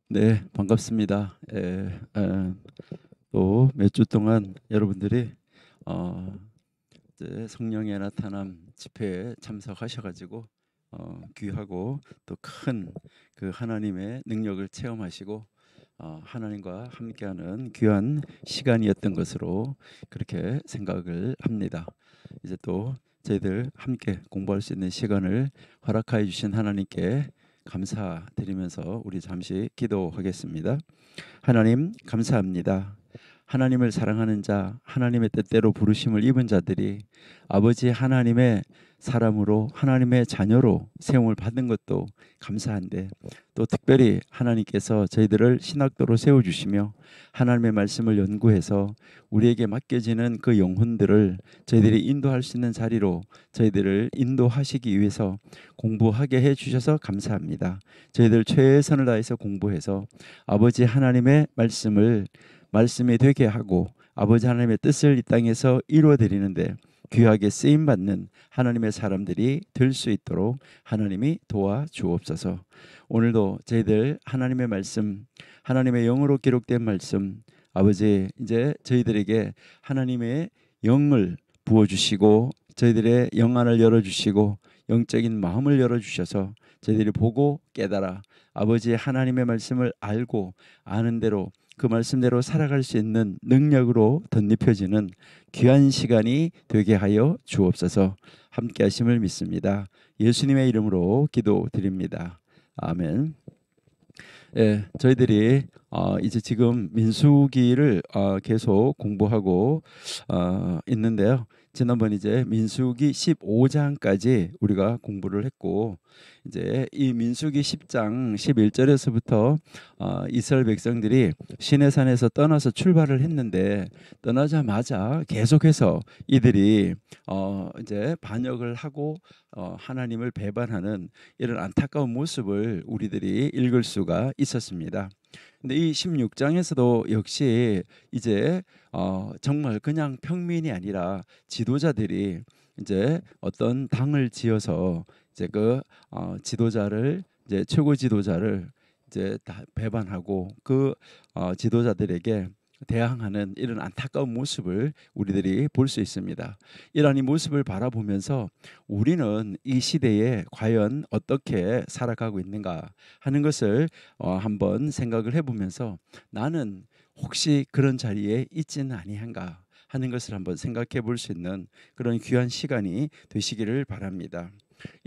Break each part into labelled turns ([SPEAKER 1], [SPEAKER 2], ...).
[SPEAKER 1] 네, 반갑습니다. 또 몇 주 동안 여러분들이 어, 이제 성령의 나타남 집회에 참석하셔가지고 귀하고 또 큰 그 하나님의 능력을 체험하시고 하나님과 함께하는 귀한 시간이었던 것으로 그렇게 생각을 합니다. 이제 또 저희들 함께 공부할 수 있는 시간을 허락하여 주신 하나님께 감사드리면서 우리 잠시 기도하겠습니다. 하나님 감사합니다. 하나님을 사랑하는 자, 하나님의 뜻대로 부르심을 입은 자들이 아버지 하나님의 사람으로 하나님의 자녀로 세움을 받은 것도 감사한데 또 특별히 하나님께서 저희들을 신학도로 세워주시며 하나님의 말씀을 연구해서 우리에게 맡겨지는 그 영혼들을 저희들이 인도할 수 있는 자리로 저희들을 인도하시기 위해서 공부하게 해주셔서 감사합니다. 저희들 최선을 다해서 공부해서 아버지 하나님의 말씀이 되게 하고 아버지 하나님의 뜻을 이 땅에서 이루어 드리는데 귀하게 쓰임 받는 하나님의 사람들이 될 수 있도록 하나님이 도와 주옵소서. 오늘도 저희들 하나님의 말씀, 하나님의 영으로 기록된 말씀, 아버지 이제 저희들에게 하나님의 영을 부어 주시고 저희들의 영안을 열어 주시고 영적인 마음을 열어 주셔서 저희들이 보고 깨달아 아버지 하나님의 말씀을 알고 아는 대로 그 말씀대로 살아갈 수 있는 능력으로 덧입혀지는 귀한 시간이 되게 하여 주옵소서. 함께 하심을 믿습니다. 예수님의 이름으로 기도드립니다. 아멘. 예, 저희들이 이제 지금 민수기를 계속 공부하고 있는데요. 지난번 이제 민수기 15장까지 우리가 공부를 했고 이제 이 민수기 10장 11절에서부터 이스라엘 백성들이 시내산에서 떠나서 출발을 했는데 떠나자마자 계속해서 이들이 이제 반역을 하고 하나님을 배반하는 이런 안타까운 모습을 우리들이 읽을 수가 있었습니다. 근데 이 16장에서도 역시 이제 정말 그냥 평민이 아니라 지도자들이 이제 어떤 당을 지어서 이제 그 지도자를 이제 최고 지도자를 이제 다 배반하고 그 지도자들에게 대항하는 이런 안타까운 모습을 우리들이 볼 수 있습니다. 이러한 이 모습을 바라보면서 우리는 이 시대에 과연 어떻게 살아가고 있는가 하는 것을 한번 생각을 해보면서 나는 혹시 그런 자리에 있지는 아니한가 하는 것을 한번 생각해 볼 수 있는 그런 귀한 시간이 되시기를 바랍니다.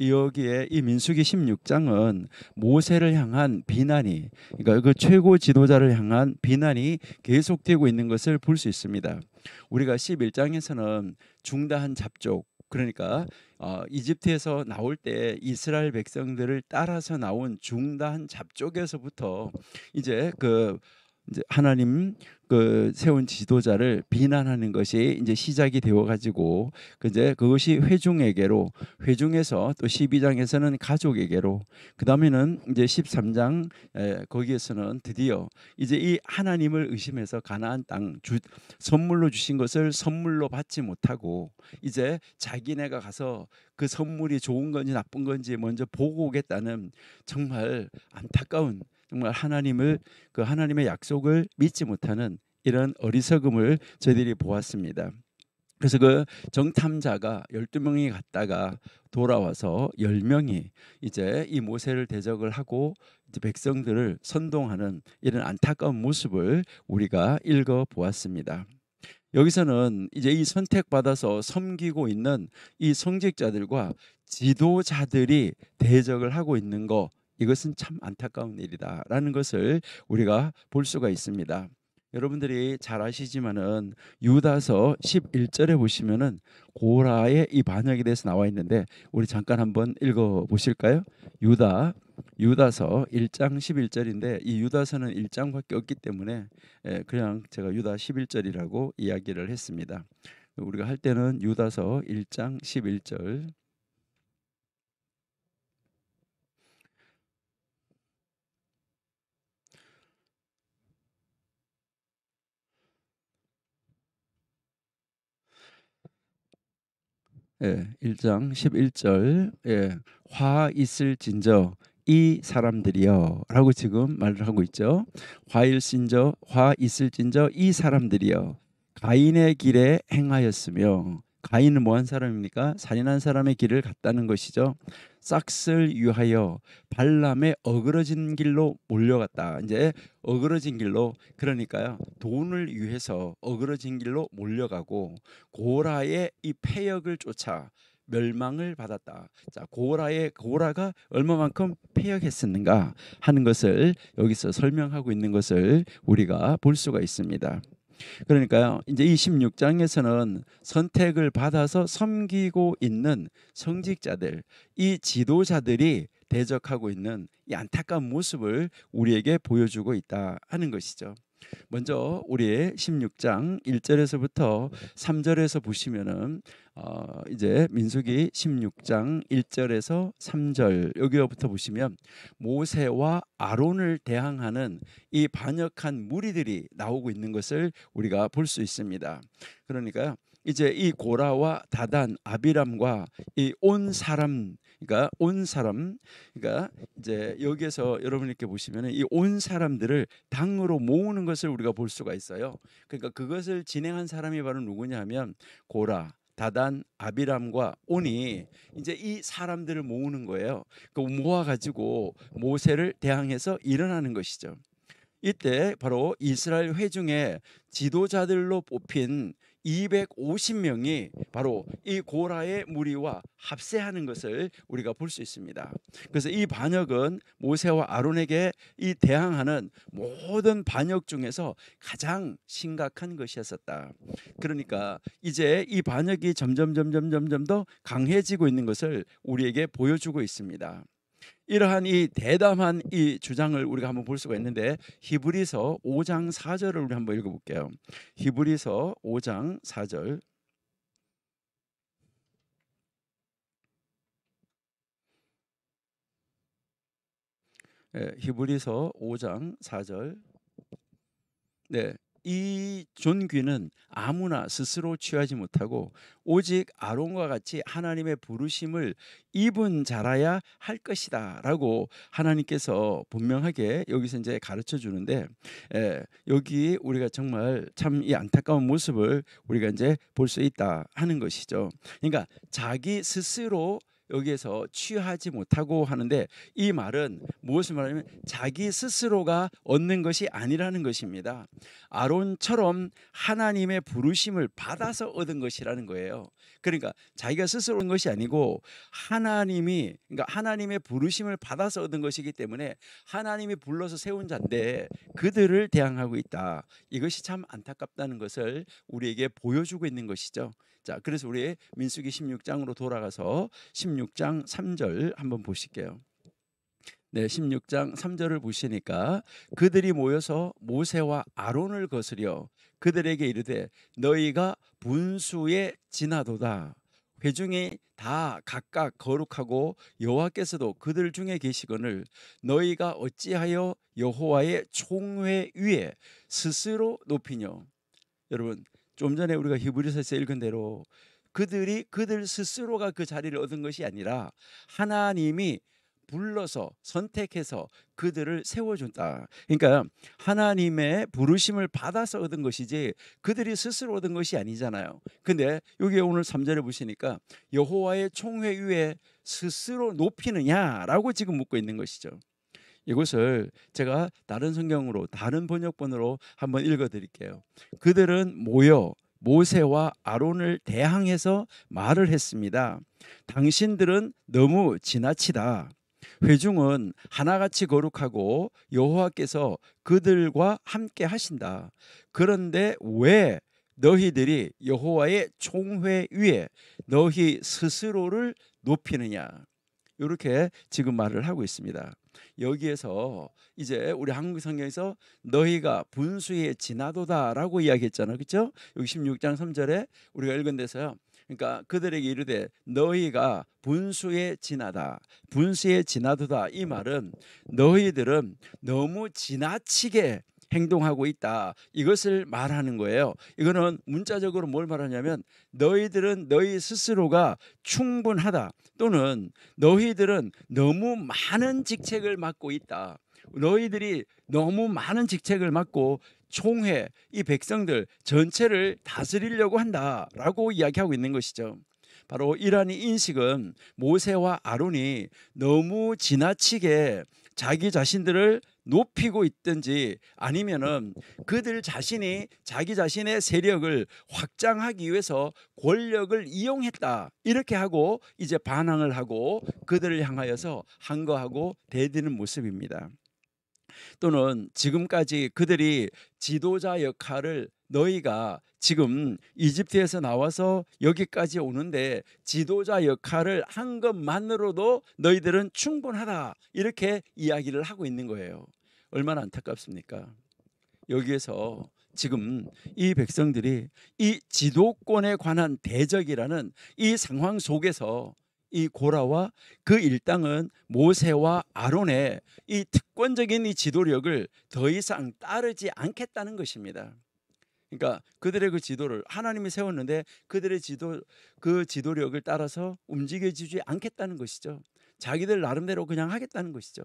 [SPEAKER 1] 여기에 이 민수기 16장은 모세를 향한 비난이 그러니까 그 최고 지도자를 향한 비난이 계속되고 있는 것을 볼 수 있습니다. 우리가 11장에서는 중다한 잡족 그러니까 이집트에서 나올 때 이스라엘 백성들을 따라서 나온 중다한 잡족에서부터 이제 하나님 그 세운 지도자를 비난하는 것이 이제 시작이 되어 가지고 이제 그것이 회중에서 또 12장에서는 가족에게로 그다음에는 이제 13장 거기에서는 드디어 이제 이 하나님을 의심해서 가나안 땅 선물로 주신 것을 선물로 받지 못하고 이제 자기네가 가서 그 선물이 좋은 건지 나쁜 건지 먼저 보고 오겠다는 정말 안타까운 정말 하나님의 약속을 믿지 못하는 이런 어리석음을 저희들이 보았습니다. 그래서 그 정탐자가 12명이 갔다가 돌아와서 10명이 이제 이 모세를 대적을 하고 이제 백성들을 선동하는 이런 안타까운 모습을 우리가 읽어 보았습니다. 여기서는 이제 이 선택받아서 섬기고 있는 이 성직자들과 지도자들이 대적을 하고 있는 거 이것은 참 안타까운 일이다라는 것을 우리가 볼 수가 있습니다. 여러분들이 잘 아시지만은 유다서 11절에 보시면은 고라의 이 반역에 대해서 나와 있는데 우리 잠깐 한번 읽어 보실까요? 유다서 1장 11절인데 이 유다서는 1장밖에 없기 때문에 그냥 제가 유다 11절이라고 이야기를 했습니다. 우리가 할 때는 유다서 1장 11절 1장 11절 화 있을진저 이 사람들이여 라고 지금 말을 하고 있죠. 화 있을진저 이 사람들이여 가인의 길에 행하였으며, 가인은 뭐한 사람입니까? 살인한 사람의 길을 갔다는 것이죠. 싹을 유하여 발람의 어그러진 길로 몰려갔다. 이제 어그러진 길로, 그러니까요, 돈을 위해서 어그러진 길로 몰려가고 고라의 이 패역을 쫓아 멸망을 받았다. 자, 고라가 얼마만큼 패역했었는가 하는 것을 여기서 설명하고 있는 것을 우리가 볼 수가 있습니다. 그러니까요, 이제 이 16장에서는 선택을 받아서 섬기고 있는 성직자들, 이 지도자들이 대적하고 있는 이 안타까운 모습을 우리에게 보여주고 있다 하는 것이죠. 먼저 우리의 16장 1절에서부터 3절에서 보시면은 이제 민수기 16장 1절에서 3절 여기부터 보시면 모세와 아론을 대항하는 이 반역한 무리들이 나오고 있는 것을 우리가 볼 수 있습니다. 그러니까 이제 이 고라와 다단, 아비람과 이 온 사람, 그러니까 이제 여기에서 여러분 이렇게 보시면은 이 온 사람들을 당으로 모으는 것을 우리가 볼 수가 있어요. 그러니까 그것을 진행한 사람이 바로 누구냐면 고라, 다단, 아비람과 온이 이제 이 사람들을 모으는 거예요. 그 모아가지고 모세를 대항해서 일어나는 것이죠. 이때 바로 이스라엘 회중의 지도자들로 뽑힌 250명이 바로 이 고라의 무리와 합세하는 것을 우리가 볼 수 있습니다. 그래서 이 반역은 모세와 아론에게 이 대항하는 모든 반역 중에서 가장 심각한 것이었었다. 그러니까 이제 이 반역이 점점 더 강해지고 있는 것을 우리에게 보여주고 있습니다. 이러한 이 대담한 이 주장을 우리가 한번 볼 수가 있는데, 히브리서 5장 4절을 우리 한번 읽어볼게요. 히브리서 5장 4절. 히브리서 5장 4절. 네, 이 존귀는 아무나 스스로 취하지 못하고 오직 아론과 같이 하나님의 부르심을 입은 자라야 할 것이다 라고 하나님께서 분명하게 여기서 이제 가르쳐 주는데, 여기 우리가 정말 참 이 안타까운 모습을 우리가 이제 볼 수 있다 하는 것이죠. 그러니까 자기 스스로 여기에서 취하지 못하고 하는데, 이 말은 무엇을 말하냐면 자기 스스로가 얻는 것이 아니라는 것입니다. 아론처럼 하나님의 부르심을 받아서 얻은 것이라는 거예요. 그러니까 자기가 스스로 얻은 것이 아니고 그러니까 하나님의 부르심을 받아서 얻은 것이기 때문에 하나님이 불러서 세운 자인데 그들을 대항하고 있다. 이것이 참 안타깝다는 것을 우리에게 보여주고 있는 것이죠. 자, 그래서 우리 민수기 16장으로 돌아가서 16장 3절 한번 보실게요. 네, 16장 3절을 보시니까 그들이 모여서 모세와 아론을 거스려 그들에게 이르되 너희가 분수에 지나도다. 회중이 다 각각 거룩하고 여호와께서도 그들 중에 계시거늘 너희가 어찌하여 여호와의 총회 위에 스스로 높이뇨. 여러분, 좀 전에 우리가 히브리서에서 읽은 대로 그들 스스로가 그 자리를 얻은 것이 아니라 하나님이 불러서 선택해서 그들을 세워준다. 그러니까 하나님의 부르심을 받아서 얻은 것이지 그들이 스스로 얻은 것이 아니잖아요. 근데 여기 오늘 3절에 보시니까 여호와의 총회 위에 스스로 높이느냐라고 지금 묻고 있는 것이죠. 이것을 제가 다른 성경으로, 다른 번역본으로 한번 읽어드릴게요. 그들은 모여 모세와 아론을 대항해서 말을 했습니다. 당신들은 너무 지나치다. 회중은 하나같이 거룩하고 여호와께서 그들과 함께 하신다. 그런데 왜 너희들이 여호와의 총회 위에 너희 스스로를 높이느냐? 이렇게 지금 말을 하고 있습니다. 여기에서 이제 우리 한국 성경에서 너희가 분수에 지나도다라고 이야기했잖아요. 그렇죠? 여기 16장 3절에 우리가 읽은 데서요. 그러니까 그들에게 이르되 너희가 분수에 지나다, 분수에 지나도다. 이 말은 너희들은 너무 지나치게 행동하고 있다. 이것을 말하는 거예요. 이거는 문자적으로 뭘 말하냐면 너희들은 너희 스스로가 충분하다, 또는 너희들은 너무 많은 직책을 맡고 있다. 너희들이 너무 많은 직책을 맡고 총회, 이 백성들 전체를 다스리려고 한다라고 이야기하고 있는 것이죠. 바로 이러한 인식은 모세와 아론이 너무 지나치게 자기 자신들을 높이고 있든지, 아니면은 그들 자신이 자기 자신의 세력을 확장하기 위해서 권력을 이용했다, 이렇게 하고 이제 반항을 하고 그들을 향하여서 항거하고 대드는 모습입니다. 또는 지금까지 그들이 지도자 역할을, 너희가 지금 이집트에서 나와서 여기까지 오는데 지도자 역할을 한 것만으로도 너희들은 충분하다, 이렇게 이야기를 하고 있는 거예요. 얼마나 안타깝습니까? 여기에서 지금 이 백성들이 이 지도권에 관한 대적이라는 이 상황 속에서 이 고라와 그 일당은 모세와 아론의 이 특권적인 이 지도력을 더 이상 따르지 않겠다는 것입니다. 그러니까 그들의 그 지도를 하나님이 세웠는데 그들의 그 지도력을 따라서 움직여주지 않겠다는 것이죠. 자기들 나름대로 그냥 하겠다는 것이죠.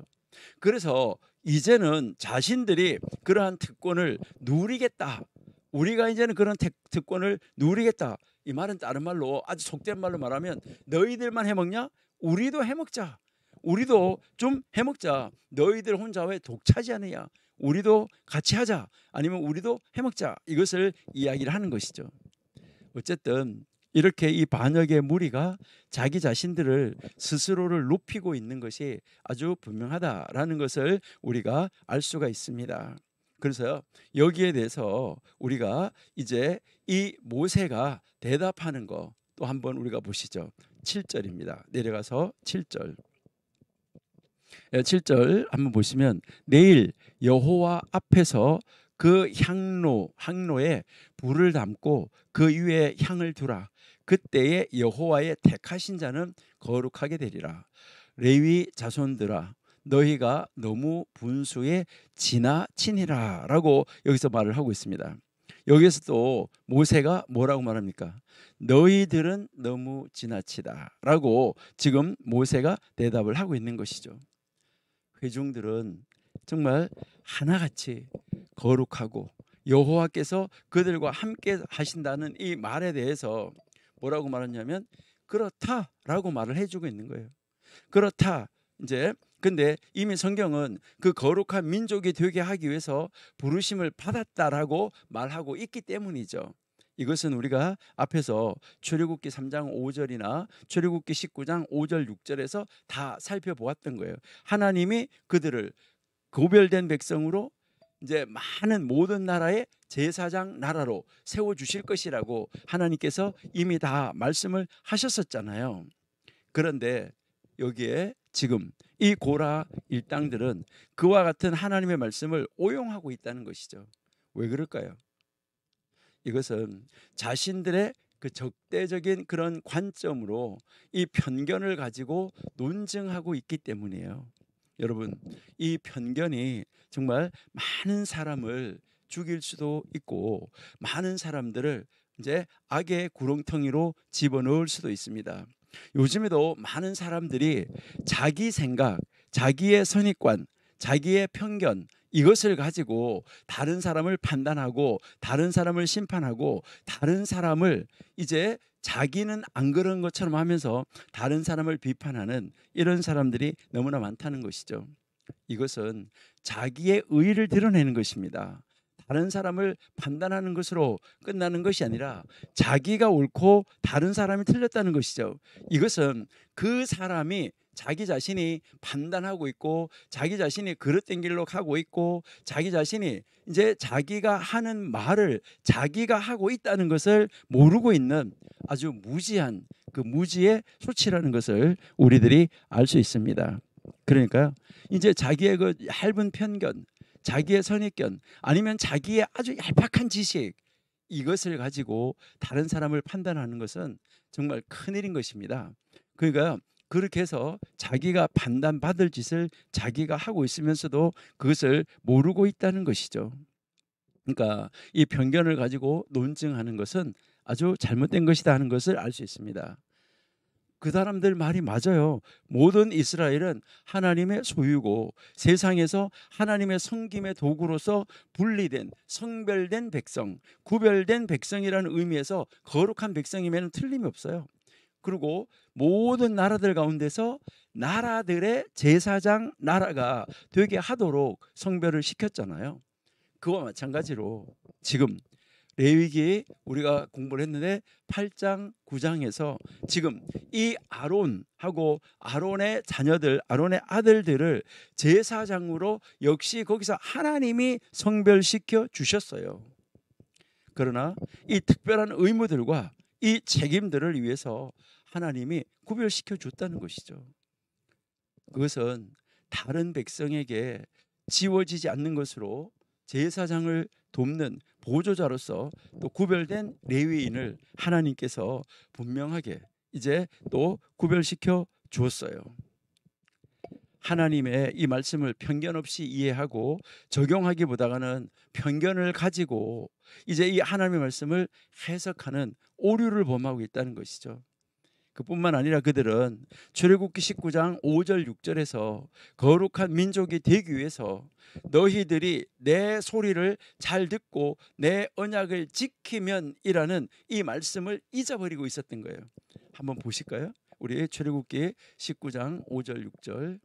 [SPEAKER 1] 그래서 이제는 자신들이 그러한 특권을 누리겠다, 우리가 이제는 그런 특권을 누리겠다, 이 말은 다른 말로, 아주 속된 말로 말하면 너희들만 해먹냐? 우리도 해먹자. 우리도 좀 해먹자. 너희들 혼자 왜 독차지하느냐? 우리도 같이 하자. 아니면 우리도 해먹자. 이것을 이야기를 하는 것이죠. 어쨌든 이렇게 이 반역의 무리가 자기 자신들을 스스로를 높이고 있는 것이 아주 분명하다라는 것을 우리가 알 수가 있습니다. 그래서 여기에 대해서 우리가 이제 이 모세가 대답하는 거 또 한번 우리가 보시죠. 7절입니다. 내려가서 7절. 7절 한번 보시면, 내일 여호와 앞에서 그 향로에 불을 담고 그 위에 향을 두라. 그때에 여호와의 택하신 자는 거룩하게 되리라. 레위 자손들아, 너희가 너무 분수에 지나치니라 라고 여기서 말을 하고 있습니다. 여기서 또 모세가 뭐라고 말합니까? 너희들은 너무 지나치다 라고 지금 모세가 대답을 하고 있는 것이죠. 회중들은 정말 하나같이 거룩하고 여호와께서 그들과 함께 하신다는 이 말에 대해서 뭐라고 말하냐면 그렇다라고 말을 해주고 있는 거예요. 그렇다. 이제 근데 이미 성경은 그 거룩한 민족이 되게 하기 위해서 부르심을 받았다라고 말하고 있기 때문이죠. 이것은 우리가 앞에서 출애굽기 3장 5절이나 출애굽기 19장 5절 6절에서 다 살펴보았던 거예요. 하나님이 그들을 고별된 백성으로 이제 많은 모든 나라의 제사장 나라로 세워 주실 것이라고 하나님께서 이미 다 말씀을 하셨었잖아요. 그런데 여기에 지금 이 고라 일당들은 그와 같은 하나님의 말씀을 오용하고 있다는 것이죠. 왜 그럴까요? 이것은 자신들의 그 적대적인 그런 관점으로 이 편견을 가지고 논증하고 있기 때문이에요. 여러분, 이 편견이 정말 많은 사람을 죽일 수도 있고 많은 사람들을 이제 악의 구렁텅이로 집어넣을 수도 있습니다. 요즘에도 많은 사람들이 자기 생각, 자기의 선입관, 자기의 편견, 이것을 가지고 다른 사람을 판단하고 다른 사람을 심판하고 다른 사람을 이제 자기는 안 그런 것처럼 하면서 다른 사람을 비판하는 이런 사람들이 너무나 많다는 것이죠. 이것은 자기의 의의를 드러내는 것입니다. 다른 사람을 판단하는 것으로 끝나는 것이 아니라 자기가 옳고 다른 사람이 틀렸다는 것이죠. 이것은 그 사람이 자기 자신이 판단하고 있고 자기 자신이 그릇된 길로 가고 있고 자기 자신이 이제 자기가 하는 말을 자기가 하고 있다는 것을 모르고 있는 아주 무지한 그 무지의 소치라는 것을 우리들이 알 수 있습니다. 그러니까 이제 자기의 그 얇은 편견, 자기의 선입견, 아니면 자기의 아주 얄팍한 지식, 이것을 가지고 다른 사람을 판단하는 것은 정말 큰일인 것입니다. 그러니까 그렇게 해서 자기가 판단받을 짓을 자기가 하고 있으면서도 그것을 모르고 있다는 것이죠. 그러니까 이 편견을 가지고 논증하는 것은 아주 잘못된 것이다 하는 것을 알 수 있습니다. 그 사람들 말이 맞아요. 모든 이스라엘은 하나님의 소유고 세상에서 하나님의 섬김의 도구로서 분리된 성별된 백성, 구별된 백성이라는 의미에서 거룩한 백성임에는 틀림이 없어요. 그리고 모든 나라들 가운데서 나라들의 제사장 나라가 되게 하도록 성별을 시켰잖아요. 그와 마찬가지로 지금 레위기 우리가 공부를 했는데 8장 9장에서 지금 이 아론하고 아론의 자녀들, 아론의 아들들을 제사장으로 역시 거기서 하나님이 성별시켜 주셨어요. 그러나 이 특별한 의무들과 이 책임들을 위해서 하나님이 구별시켜 줬다는 것이죠. 그것은 다른 백성에게 지워지지 않는 것으로 제사장을 돕는 보조자로서 또 구별된 레위인을 하나님께서 분명하게 이제 또 구별시켜 주었어요. 하나님의 이 말씀을 편견 없이 이해하고 적용하기보다는 편견을 가지고 이제 이 하나님의 말씀을 해석하는 오류를 범하고 있다는 것이죠. 그뿐만 아니라 그들은 출애굽기 19장 5절 6절에서 거룩한 민족이 되기 위해서 너희들이 내 소리를 잘 듣고 내 언약을 지키면이라는 이 말씀을 잊어버리고 있었던 거예요. 한번 보실까요? 우리 출애굽기 19장 5절 6절.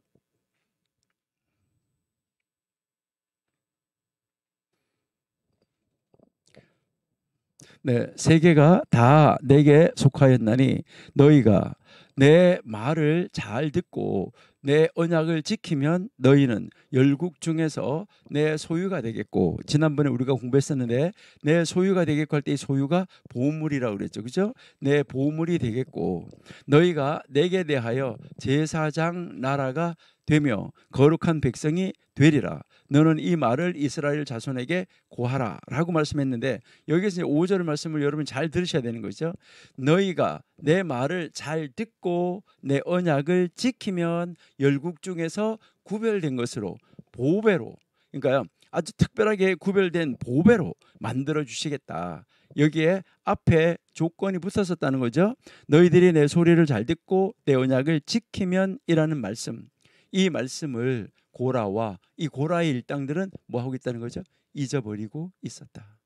[SPEAKER 1] 네, 세계가 다 내게 속하였나니 너희가 내 말을 잘 듣고 내 언약을 지키면 너희는 열국 중에서 내 소유가 되겠고, 지난번에 우리가 공부했었는데 내 소유가 되겠고 할 때 이 소유가 보물이라고 그랬죠. 그죠? 내 보물이 되겠고 너희가 내게 대하여 제사장 나라가 되며 거룩한 백성이 되리라. 너는 이 말을 이스라엘 자손에게 고하라 라고 말씀했는데, 여기서 5절 말씀을 여러분 잘 들으셔야 되는 거죠. 너희가 내 말을 잘 듣고 내 언약을 지키면 열국 중에서 구별된 것으로 보배로, 그러니까요 아주 특별하게 구별된 보배로 만들어 주시겠다. 여기에 앞에 조건이 붙었었다는 거죠. 너희들이 내 소리를 잘 듣고 내 언약을 지키면 이라는 말씀, 이 말씀을 고라와 이 고라의 일당들은 뭐 하고 있다는 거죠? 잊어버리고 있었다.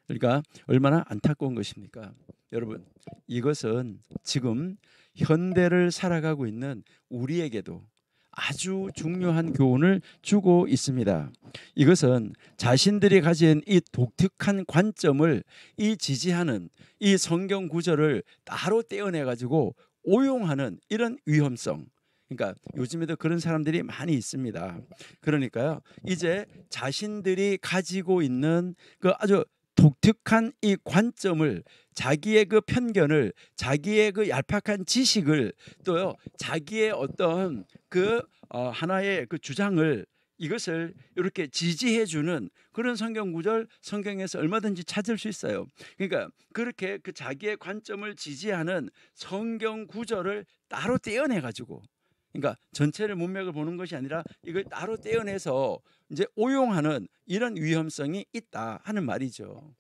[SPEAKER 1] 그러니까 얼마나 안타까운 것입니까? 여러분, 이것은 지금 현대를 살아가고 있는 우리에게도 아주 중요한 교훈을 주고 있습니다. 이것은 자신들이 가진 이 독특한 관점을 이 지지하는 이 성경 구절을 따로 떼어내 가지고 오용하는 이런 위험성, 그러니까 요즘에도 그런 사람들이 많이 있습니다. 그러니까요 이제 자신들이 가지고 있는 그 아주 독특한 이 관점을, 자기의 그 편견을, 자기의 그 얄팍한 지식을, 또요 자기의 어떤 그 하나의 그 주장을, 이것을 이렇게 지지해주는 그런 성경 구절 성경에서 얼마든지 찾을 수 있어요. 그러니까 그렇게 그 자기의 관점을 지지하는 성경 구절을 따로 떼어내 가지고, 그러니까 전체를 문맥을 보는 것이 아니라 이걸 따로 떼어내서 이제 오용하는 이런 위험성이 있다 하는 말이죠.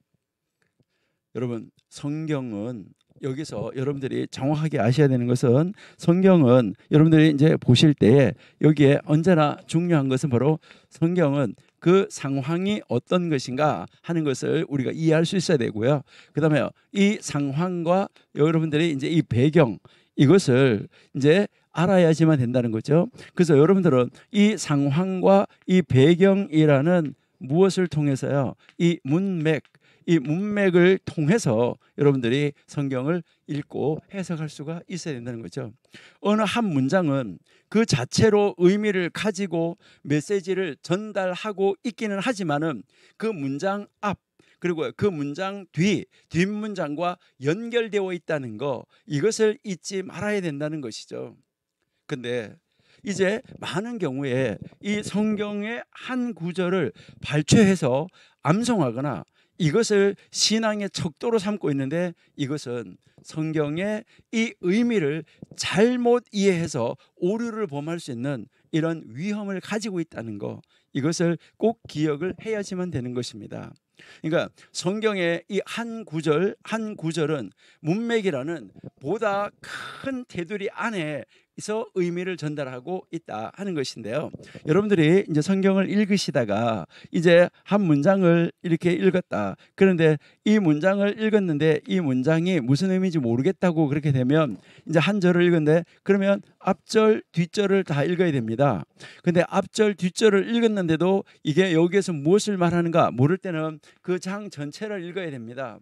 [SPEAKER 1] 여러분, 성경은 여기서 여러분들이 정확하게 아셔야 되는 것은, 성경은 여러분들이 이제 보실 때 여기에 언제나 중요한 것은 바로 성경은 그 상황이 어떤 것인가 하는 것을 우리가 이해할 수 있어야 되고요. 그다음에 이 상황과 여러분들이 이제 이 배경, 이것을 이제 알아야지만 된다는 거죠. 그래서 여러분들은 이 상황과 이 배경이라는 무엇을 통해서요? 이 문맥, 이 문맥을 통해서 여러분들이 성경을 읽고 해석할 수가 있어야 된다는 거죠. 어느 한 문장은 그 자체로 의미를 가지고 메시지를 전달하고 있기는 하지만은 그 문장 앞, 그리고 그 문장 뒷문장과 연결되어 있다는 거, 이것을 잊지 말아야 된다는 것이죠. 근데 이제 많은 경우에 이 성경의 한 구절을 발췌해서 암송하거나 이것을 신앙의 척도로 삼고 있는데, 이것은 성경의 이 의미를 잘못 이해해서 오류를 범할 수 있는 이런 위험을 가지고 있다는 거, 이것을 꼭 기억을 해야지만 되는 것입니다. 그러니까 성경의 이 한 구절 한 구절은 문맥이라는 보다 큰 테두리 안에서 의미를 전달하고 있다 하는 것인데요. 여러분들이 이제 성경을 읽으시다가 이제 한 문장을 이렇게 읽었다. 그런데 이 문장을 읽었는데 이 문장이 무슨 의미인지 모르겠다고 그렇게 되면 이제 한 절을 읽었는데 그러면 앞절 뒷절을 다 읽어야 됩니다. 근데 앞절 뒷절을 읽었는데도 이게 여기에서 무엇을 말하는가 모를 때는 그 장 전체를 읽어야 됩니다.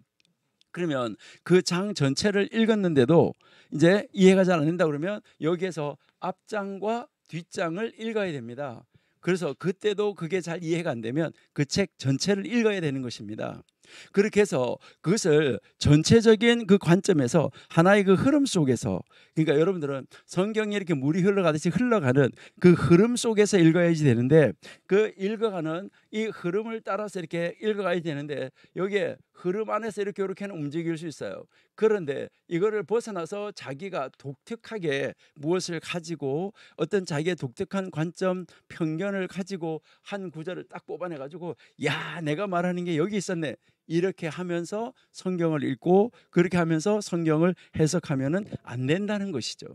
[SPEAKER 1] 그러면 그 장 전체를 읽었는데도 이제 이해가 잘 안 된다 그러면 여기에서 앞장과 뒷장을 읽어야 됩니다. 그래서 그때도 그게 잘 이해가 안 되면 그 책 전체를 읽어야 되는 것입니다. 그렇게 해서 그것을 전체적인 그 관점에서 하나의 그 흐름 속에서, 그러니까 여러분들은 성경이 이렇게 물이 흘러가듯이 흘러가는 그 흐름 속에서 읽어야지 되는데, 그 읽어가는 이 흐름을 따라서 이렇게 읽어가야 되는데 여기에 흐름 안에서 이렇게는 움직일 수 있어요. 그런데 이거를 벗어나서 자기가 독특하게 무엇을 가지고 어떤 자기의 독특한 관점, 편견을 가지고 한 구절을 딱 뽑아내 가지고 야, 내가 말하는 게 여기 있었네, 이렇게 하면서 성경을 읽고 그렇게 하면서 성경을 해석하면은 안 된다는 것이죠.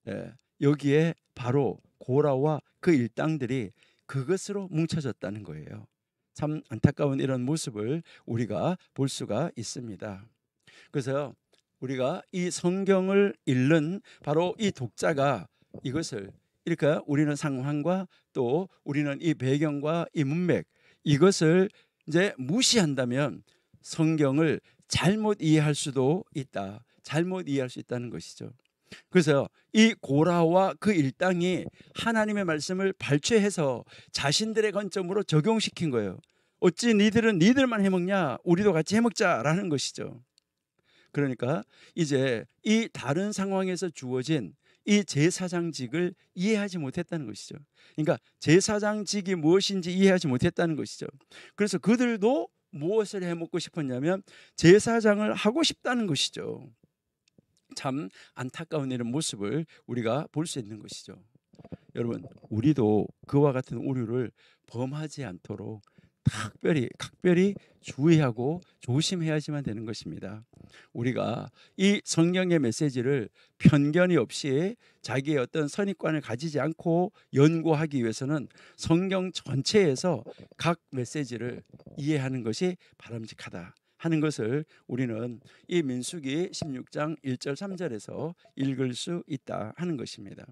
[SPEAKER 1] 예, 여기에 바로 고라와 그 일당들이 그것으로 뭉쳐졌다는 거예요. 참 안타까운 이런 모습을 우리가 볼 수가 있습니다. 그래서 우리가 이 성경을 읽는 바로 이 독자가 이것을, 그러니까 우리는 상황과 또 우리는 이 배경과 이 문맥, 이것을 이제 무시한다면 성경을 잘못 이해할 수도 있다. 잘못 이해할 수 있다는 것이죠. 그래서 이 고라와 그 일당이 하나님의 말씀을 발췌해서 자신들의 관점으로 적용시킨 거예요. 어찌 니들은 니들만 해먹냐, 우리도 같이 해먹자라는 것이죠. 그러니까 이제 이 다른 상황에서 주어진 이 제사장직을 이해하지 못했다는 것이죠. 그러니까 제사장직이 무엇인지 이해하지 못했다는 것이죠. 그래서 그들도 무엇을 해먹고 싶었냐면 제사장을 하고 싶다는 것이죠. 참 안타까운 이런 모습을 우리가 볼 수 있는 것이죠. 여러분, 우리도 그와 같은 오류를 범하지 않도록 각별히 주의하고 조심해야지만 되는 것입니다. 우리가 이 성경의 메시지를 편견이 없이 자기의 어떤 선입관을 가지지 않고 연구하기 위해서는 성경 전체에서 각 메시지를 이해하는 것이 바람직하다 하는 것을 우리는 이 민수기 16장 1절 3절에서 읽을 수 있다 하는 것입니다.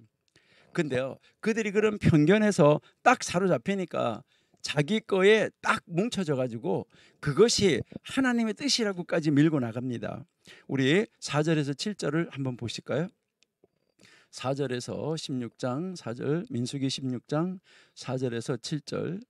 [SPEAKER 1] 근데요, 그들이 그런 편견에서 딱 사로잡히니까 자기 거에 딱 뭉쳐져 가지고 그것이 하나님의 뜻이라고까지 밀고 나갑니다. 우리 4절에서 7절을 한번 보실까요? 4절에서 16장 4절, 민수기 16장 4절에서 7절.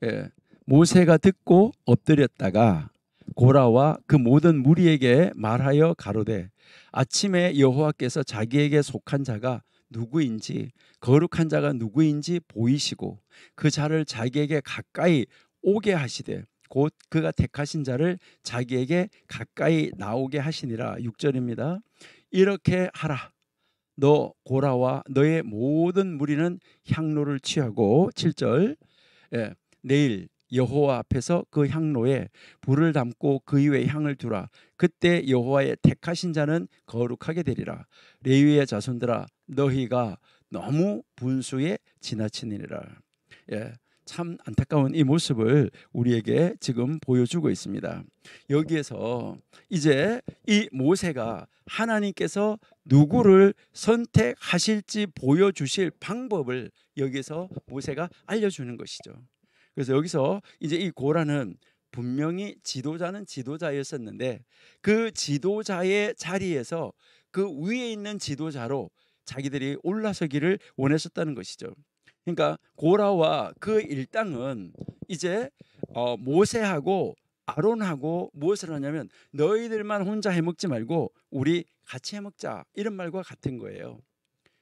[SPEAKER 1] 예, 모세가 듣고 엎드렸다가 고라와 그 모든 무리에게 말하여 가로되 아침에 여호와께서 자기에게 속한 자가 누구인지, 거룩한 자가 누구인지 보이시고 그 자를 자기에게 가까이 오게 하시되 곧 그가 택하신 자를 자기에게 가까이 나오게 하시니라. 6절입니다. 이렇게 하라. 너 고라와 너의 모든 무리는 향로를 취하고 7절, 예, 내일 여호와 앞에서 그 향로에 불을 담고 그 위에 향을 두라. 그때 여호와의 택하신 자는 거룩하게 되리라. 레위의 자손들아, 너희가 너무 분수에 지나치니라. 예, 참 안타까운 이 모습을 우리에게 지금 보여주고 있습니다. 여기에서 이제 이 모세가 하나님께서 누구를 선택하실지 보여주실 방법을 여기서 모세가 알려주는 것이죠. 그래서 여기서 이제 이 고라는 분명히 지도자는 지도자였었는데 그 지도자의 자리에서 그 위에 있는 지도자로 자기들이 올라서기를 원했었다는 것이죠. 그러니까 고라와 그 일당은 이제 모세하고 아론하고 무엇을 하냐면 너희들만 혼자 해먹지 말고 우리 같이 해먹자, 이런 말과 같은 거예요.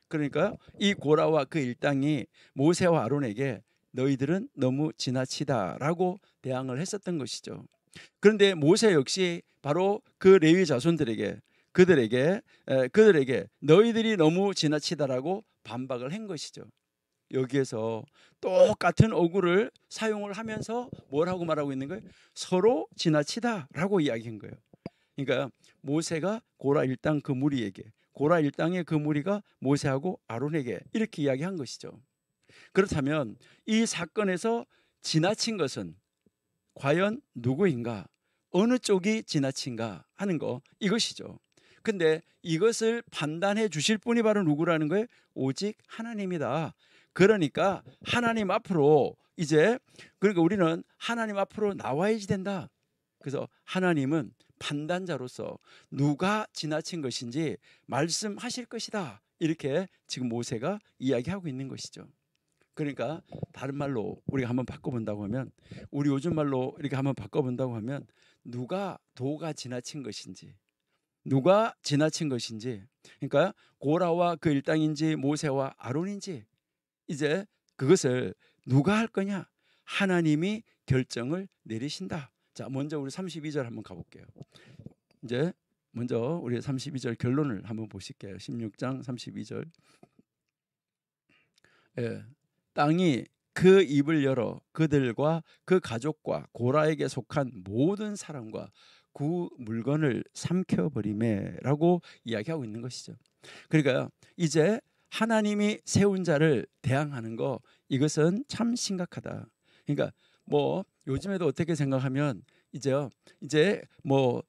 [SPEAKER 1] 그러니까 이 고라와 그 일당이 모세와 아론에게 너희들은 너무 지나치다라고 대항을 했었던 것이죠. 그런데 모세 역시 바로 그 레위 자손들에게 그들에게 너희들이 너무 지나치다라고 반박을 한 것이죠. 여기에서 똑같은 어구를 사용을 하면서 뭐라고 말하고 있는 거예요? 서로 지나치다라고 이야기한 거예요. 그러니까 모세가 고라 일당 그 무리에게, 고라 일당의 그 무리가 모세하고 아론에게 이렇게 이야기한 것이죠. 그렇다면 이 사건에서 지나친 것은 과연 누구인가? 어느 쪽이 지나친가 하는 거, 이것이죠. 근데 이것을 판단해 주실 분이 바로 누구라는 거예요? 오직 하나님이다. 그러니까 하나님 앞으로 이제, 그러니까 우리는 하나님 앞으로 나와야지 된다. 그래서 하나님은 판단자로서 누가 지나친 것인지 말씀하실 것이다. 이렇게 지금 모세가 이야기하고 있는 것이죠. 그러니까 다른 말로 우리가 한번 바꿔본다고 하면, 우리 요즘 말로 이렇게 한번 바꿔본다고 하면, 누가 도가 지나친 것인지, 누가 지나친 것인지, 그러니까 고라와 그 일당인지 모세와 아론인지, 이제 그것을 누가 할 거냐? 하나님이 결정을 내리신다. 자, 먼저 우리 32절 한번 가볼게요. 이제 먼저 우리 32절 결론을 한번 보실게요. 16장 32절. 예, 땅이 그 입을 열어 그들과 그 가족과 고라에게 속한 모든 사람과 그 물건을 삼켜버리매라고 이야기하고 있는 것이죠. 그러니까 이제 하나님이 세운 자를 대항하는 거, 이것은 참 심각하다. 그러니까 뭐 요즘에도 어떻게 생각하면 이제 뭐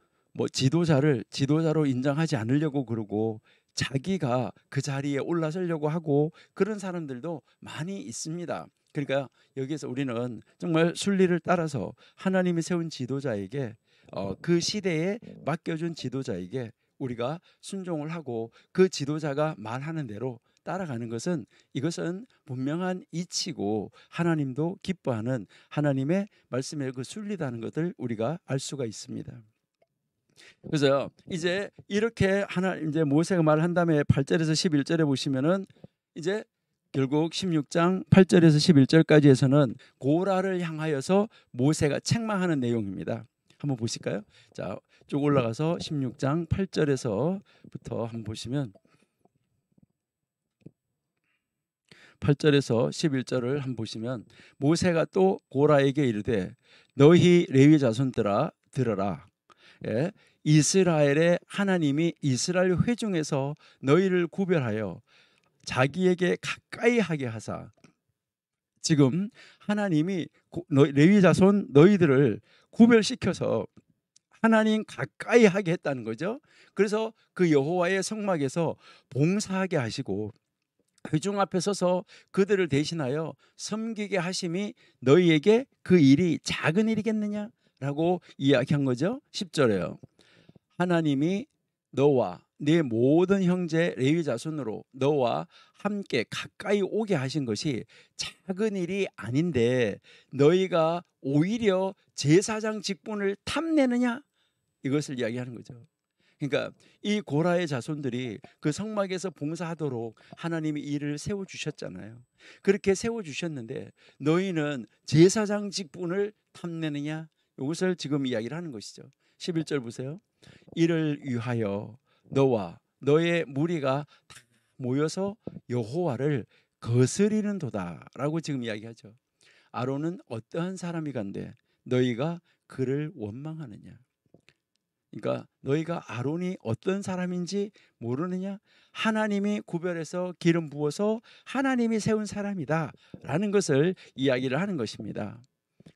[SPEAKER 1] 지도자로 인정하지 않으려고 그러고, 자기가 그 자리에 올라서려고 하고 그런 사람들도 많이 있습니다. 그러니까 여기에서 우리는 정말 순리를 따라서 하나님이 세운 지도자에게, 그 시대에 맡겨준 지도자에게 우리가 순종을 하고 그 지도자가 말하는 대로 따라가는 것은, 이것은 분명한 이치고 하나님도 기뻐하는 하나님의 말씀의 그 순리다는 것을 우리가 알 수가 있습니다. 그래서 이제 이렇게 이제 모세가 말한 다음에 8절에서 11절에 보시면은 이제 결국 16장 8절에서 11절까지에서는 고라를 향하여서 모세가 책망하는 내용입니다. 한번 보실까요? 자, 쭉 올라가서 16장 8절에서부터 한번 보시면, 8절에서 11절을 한번 보시면, 모세가 또 고라에게 이르되 너희 레위 자손들아 들어라. 예, 이스라엘의 하나님이 이스라엘 회중에서 너희를 구별하여 자기에게 가까이 하게 하사, 지금 하나님이 레위 자손 너희들을 구별시켜서 하나님 가까이 하게 했다는 거죠. 그래서 그 여호와의 성막에서 봉사하게 하시고 회중 앞에 서서 그들을 대신하여 섬기게 하심이 너희에게 그 일이 작은 일이겠느냐라고 이야기한 거죠. 10절에요. 하나님이 너와 네 모든 형제 레위 자손으로 너와 함께 가까이 오게 하신 것이 작은 일이 아닌데 너희가 오히려 제사장 직분을 탐내느냐, 이것을 이야기하는 거죠. 그러니까 이 고라의 자손들이 그 성막에서 봉사하도록 하나님이 일을 세워주셨잖아요. 그렇게 세워주셨는데 너희는 제사장 직분을 탐내느냐, 이것을 지금 이야기를 하는 것이죠. 11절 보세요. 이를 위하여 너와 너의 무리가 다 모여서 여호와를 거스리는도다 라고 지금 이야기하죠. 아론은 어떠한 사람이 간데 너희가 그를 원망하느냐. 그러니까 너희가 아론이 어떤 사람인지 모르느냐? 하나님이 구별해서 기름 부어서 하나님이 세운 사람이다 라는 것을 이야기를 하는 것입니다.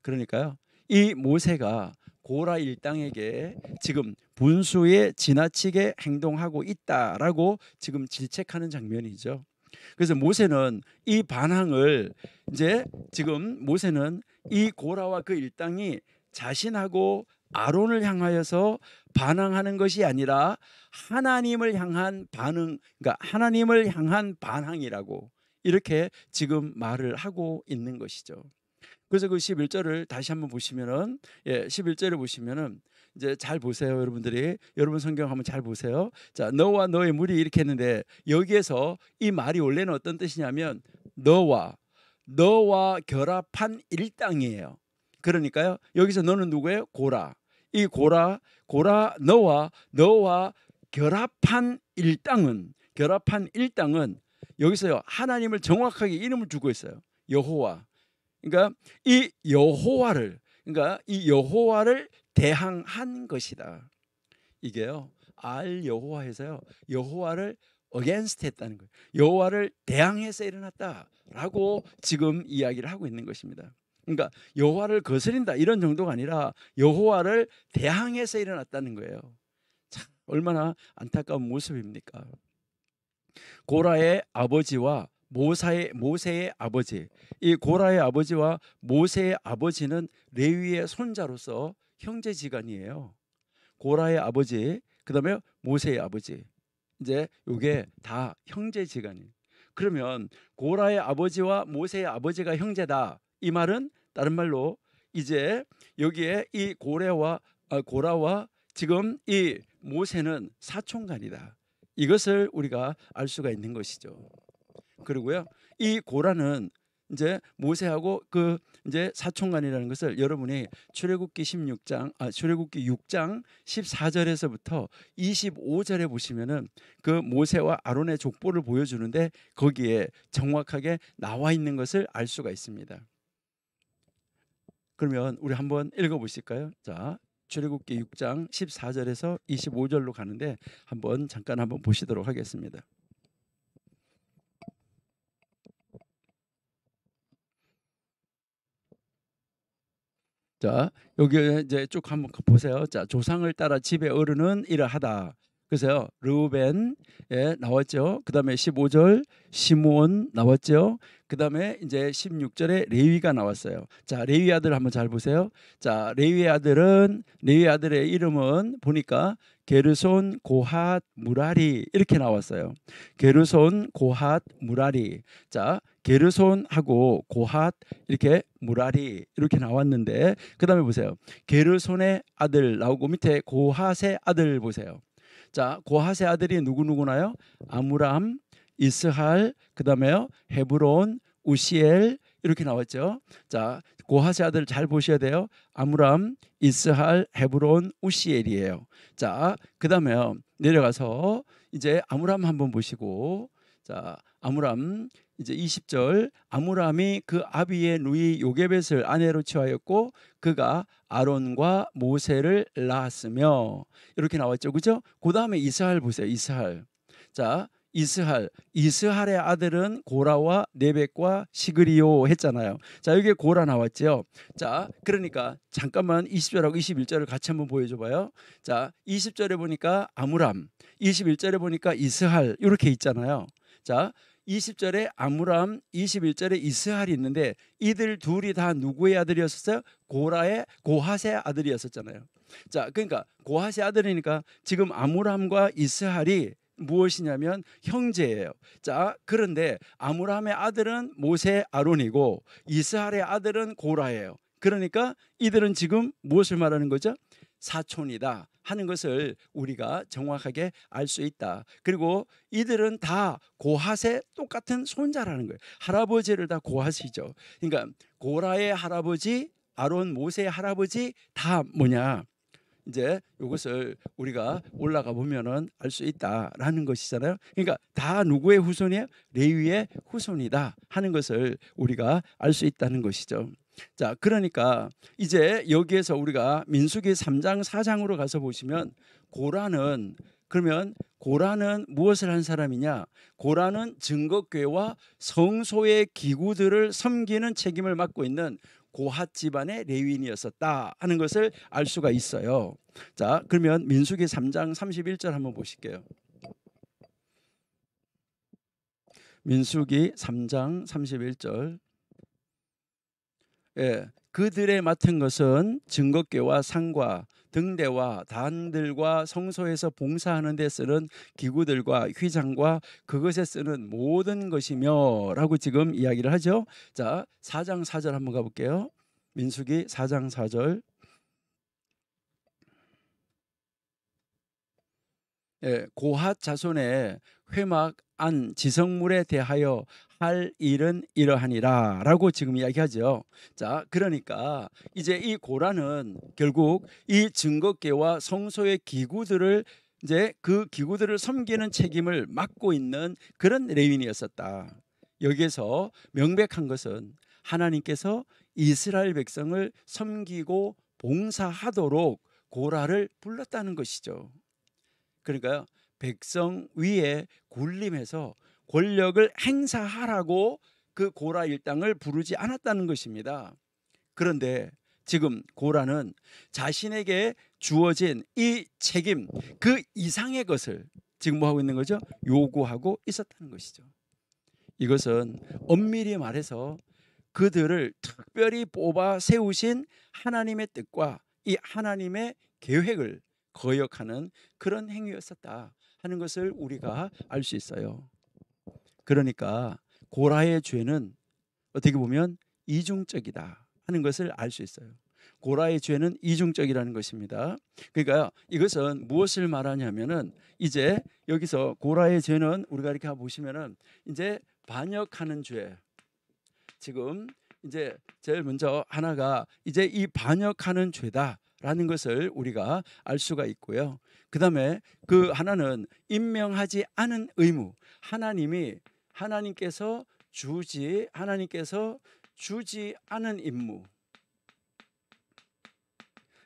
[SPEAKER 1] 그러니까요, 이 모세가 고라 일당에게 지금 분수에 지나치게 행동하고 있다라고 지금 질책하는 장면이죠. 그래서 모세는 이 반항을, 이제 지금 모세는 이 고라와 그 일당이 자신하고 아론을 향하여서 반항하는 것이 아니라 하나님을 향한 반응, 그러니까 하나님을 향한 반항이라고 이렇게 지금 말을 하고 있는 것이죠. 그래서 그 11절을 다시 한번 보시면은, 11절을 보시면은 이제 잘 보세요, 여러분들이. 여러분 성경 한번 잘 보세요. 자, 너와 너의 무리 이렇게 했는데 여기에서 이 말이 원래는 어떤 뜻이냐면 너와 결합한 일당이에요. 그러니까요, 여기서 너는 누구예요? 고라. 이 고라 너와 결합한 일당은 여기서요 하나님을 정확하게 이름을 주고 있어요. 여호와. 그러니까 이 여호와를 대항한 것이다. 이게요 알 여호와에서요 여호와를 against 했다는 거예요. 여호와를 대항해서 일어났다라고 지금 이야기를 하고 있는 것입니다. 그러니까 여호와를 거스린다 이런 정도가 아니라 여호와를 대항해서 일어났다는 거예요. 참 얼마나 안타까운 모습입니까? 고라의 아버지와 모세의 아버지, 이 고라의 아버지와 모세의 아버지는 레위의 손자로서 형제지간이에요. 고라의 아버지, 그다음에 모세의 아버지, 이제 이게 다 형제지간이에요. 그러면 고라의 아버지와 모세의 아버지가 형제다. 이 말은 다른 말로 이제 여기에 이 고라와 지금 이 모세는 사촌간이다. 이것을 우리가 알 수가 있는 것이죠. 그리고요, 이 고라는 이제 모세하고 그 이제 사촌간이라는 것을 여러분이 출애굽기 6장 14절에서부터 25절에 보시면은 그 모세와 아론의 족보를 보여주는데 거기에 정확하게 나와 있는 것을 알 수가 있습니다. 그러면 우리 한번 읽어 보실까요? 자, 출애굽기 6장 14절에서 25절로 가는데 잠깐 한번 보시도록 하겠습니다. 자, 여기 이제 쭉 한번 보세요. 자, 조상을 따라 집의 어른은 이러하다. 그래서요, 르우벤에 나왔죠. 그다음에 15절 시므온 나왔죠. 그다음에 이제 16절에 레위가 나왔어요. 자, 레위 아들 한번 잘 보세요. 자, 레위 아들의 이름은 보니까 게르손, 고핫, 무라리 이렇게 나왔어요. 게르손, 고핫, 무라리. 자, 게르손하고 고핫 이렇게 무라리 이렇게 나왔는데 그다음에 보세요. 게르손의 아들 나오고 밑에 고핫의 아들 보세요. 자, 고핫의 아들이 누구나요? 아므람, 이스할, 그다음에요 헤브론, 우시엘 이렇게 나왔죠. 자, 고핫의 아들 잘 보셔야 돼요. 아므람, 이스할, 헤브론, 우시엘이에요. 자, 그다음에요 내려가서 이제 아므람 한번 보시고, 자, 아므람 이제 20절 아므람이 그 아비의 누이 요게벳을 아내로 취하였고 그가 아론과 모세를 낳았으며 이렇게 나왔죠. 그죠? 그다음에 이스할 보세요. 이스할. 자, 이스할의 아들은 고라와 네벡과 시그리오 했잖아요. 자, 여기에 고라 나왔죠. 자, 그러니까 잠깐만 20절하고 21절을 같이 한번 보여줘 봐요. 자, 20절에 보니까 아므람, 21절에 보니까 이스할 이렇게 있잖아요. 자, 20절에 아므람, 21절에 이스할이 있는데 이들 둘이 다 누구의 아들이었었어요? 고핫의 아들이었었잖아요. 자, 그러니까 고핫의 아들이니까 지금 아므람과 이스할이 무엇이냐면 형제예요. 자, 그런데 아므람의 아들은 모세 아론이고 이스할의 아들은 고라예요. 그러니까 이들은 지금 무엇을 말하는 거죠? 사촌이다 하는 것을 우리가 정확하게 알 수 있다. 그리고 이들은 다 고핫의 똑같은 손자라는 거예요. 할아버지를 다 고핫이죠. 그러니까 고라의 할아버지, 아론 모세의 할아버지 다 뭐냐? 이제 이것을 우리가 올라가 보면은 알 수 있다라는 것이잖아요. 그러니까 다 누구의 후손이에요? 레위의 후손이다 하는 것을 우리가 알 수 있다는 것이죠. 자, 그러니까 이제 여기에서 우리가 민수기 3장 4장으로 가서 보시면 그러면 고라는 무엇을 한 사람이냐? 고라는 증거궤와 성소의 기구들을 섬기는 책임을 맡고 있는 고핫 집안의 레위인이었었다 하는 것을 알 수가 있어요. 자, 그러면 민수기 3장 31절 한번 보실게요. 민수기 3장 31절. 예, 그들의 맡은 것은 증거궤와 상과 등대와 단들과 성소에서 봉사하는 데 쓰는 기구들과 휘장과 그것에 쓰는 모든 것이며 라고 지금 이야기를 하죠. 자, 4장 4절 한번 가볼게요. 민수기 4장 4절. 예, 고핫 자손의 회막 안 지성물에 대하여 할 일은 이러하니라 라고 지금 이야기하죠. 자, 그러니까 이제 이 고라는 결국 이 증거궤와 성소의 기구들을 이제 그 기구들을 섬기는 책임을 맡고 있는 그런 레위인이었었다. 여기에서 명백한 것은 하나님께서 이스라엘 백성을 섬기고 봉사하도록 고라를 불렀다는 것이죠. 그러니까 백성 위에 군림해서 권력을 행사하라고 그 고라 일당을 부르지 않았다는 것입니다. 그런데 지금 고라는 자신에게 주어진 이 책임 그 이상의 것을 지금 뭐 하고 있는 거죠? 요구하고 있었다는 것이죠. 이것은 엄밀히 말해서 그들을 특별히 뽑아 세우신 하나님의 뜻과 이 하나님의 계획을 거역하는 그런 행위였었다 하는 것을 우리가 알 수 있어요. 그러니까 고라의 죄는 어떻게 보면 이중적이다 하는 것을 알 수 있어요. 고라의 죄는 이중적이라는 것입니다. 그러니까 이것은 무엇을 말하냐면은 이제 여기서 고라의 죄는 우리가 이렇게 보시면은 이제 반역하는 죄. 지금 이제 제일 먼저 하나가 이제 이 반역하는 죄다라는 것을 우리가 알 수가 있고요. 그다음에 그 하나는 임명하지 않은 의무. 하나님께서 주지 않은 임무.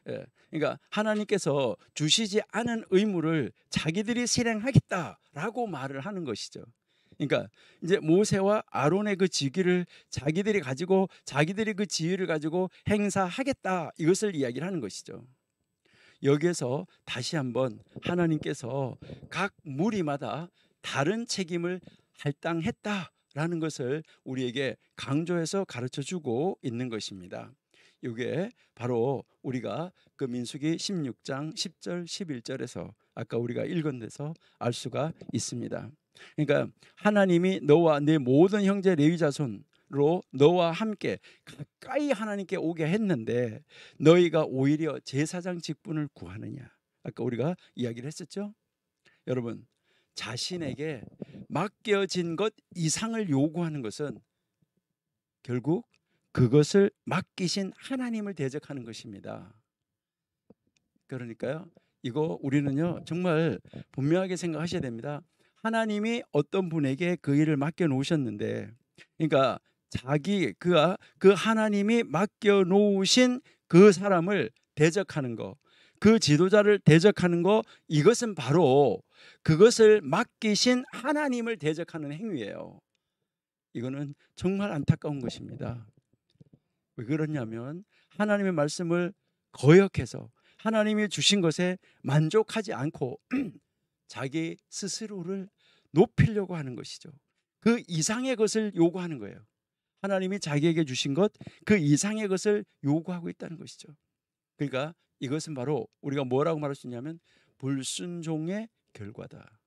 [SPEAKER 1] 예, 그러니까 하나님께서 주시지 않은 의무를 자기들이 실행하겠다라고 말을 하는 것이죠. 그러니까 이제 모세와 아론의 그 직위를 자기들이 가지고 자기들이 그 지위를 가지고 행사하겠다 이것을 이야기를 하는 것이죠. 여기에서 다시 한번 하나님께서 각 무리마다 다른 책임을 할당했다라는 것을 우리에게 강조해서 가르쳐 주고 있는 것입니다. 이게 바로 우리가 그 민수기 16장 10절 11절에서 아까 우리가 읽은 데서 알 수가 있습니다. 그러니까 하나님이 너와 네 모든 형제 레위 자손으로 너와 함께 가까이 하나님께 오게 했는데 너희가 오히려 제사장 직분을 구하느냐. 아까 우리가 이야기를 했었죠. 여러분, 자신에게 맡겨진 것 이상을 요구하는 것은 결국 그것을 맡기신 하나님을 대적하는 것입니다. 그러니까요, 이거 우리는요 정말 분명하게 생각하셔야 됩니다. 하나님이 어떤 분에게 그 일을 맡겨 놓으셨는데, 그러니까 그 하나님이 맡겨 놓으신 그 사람을 대적하는 거, 그 지도자를 대적하는 거, 이것은 바로 그것을 맡기신 하나님을 대적하는 행위예요. 이거는 정말 안타까운 것입니다. 왜 그러냐면 하나님의 말씀을 거역해서 하나님이 주신 것에 만족하지 않고 자기 스스로를 높이려고 하는 것이죠. 그 이상의 것을 요구하는 거예요. 하나님이 자기에게 주신 것 그 이상의 것을 요구하고 있다는 것이죠. 그러니까 이것은 바로 우리가 뭐라고 말할 수 있냐면 불순종의 결과다.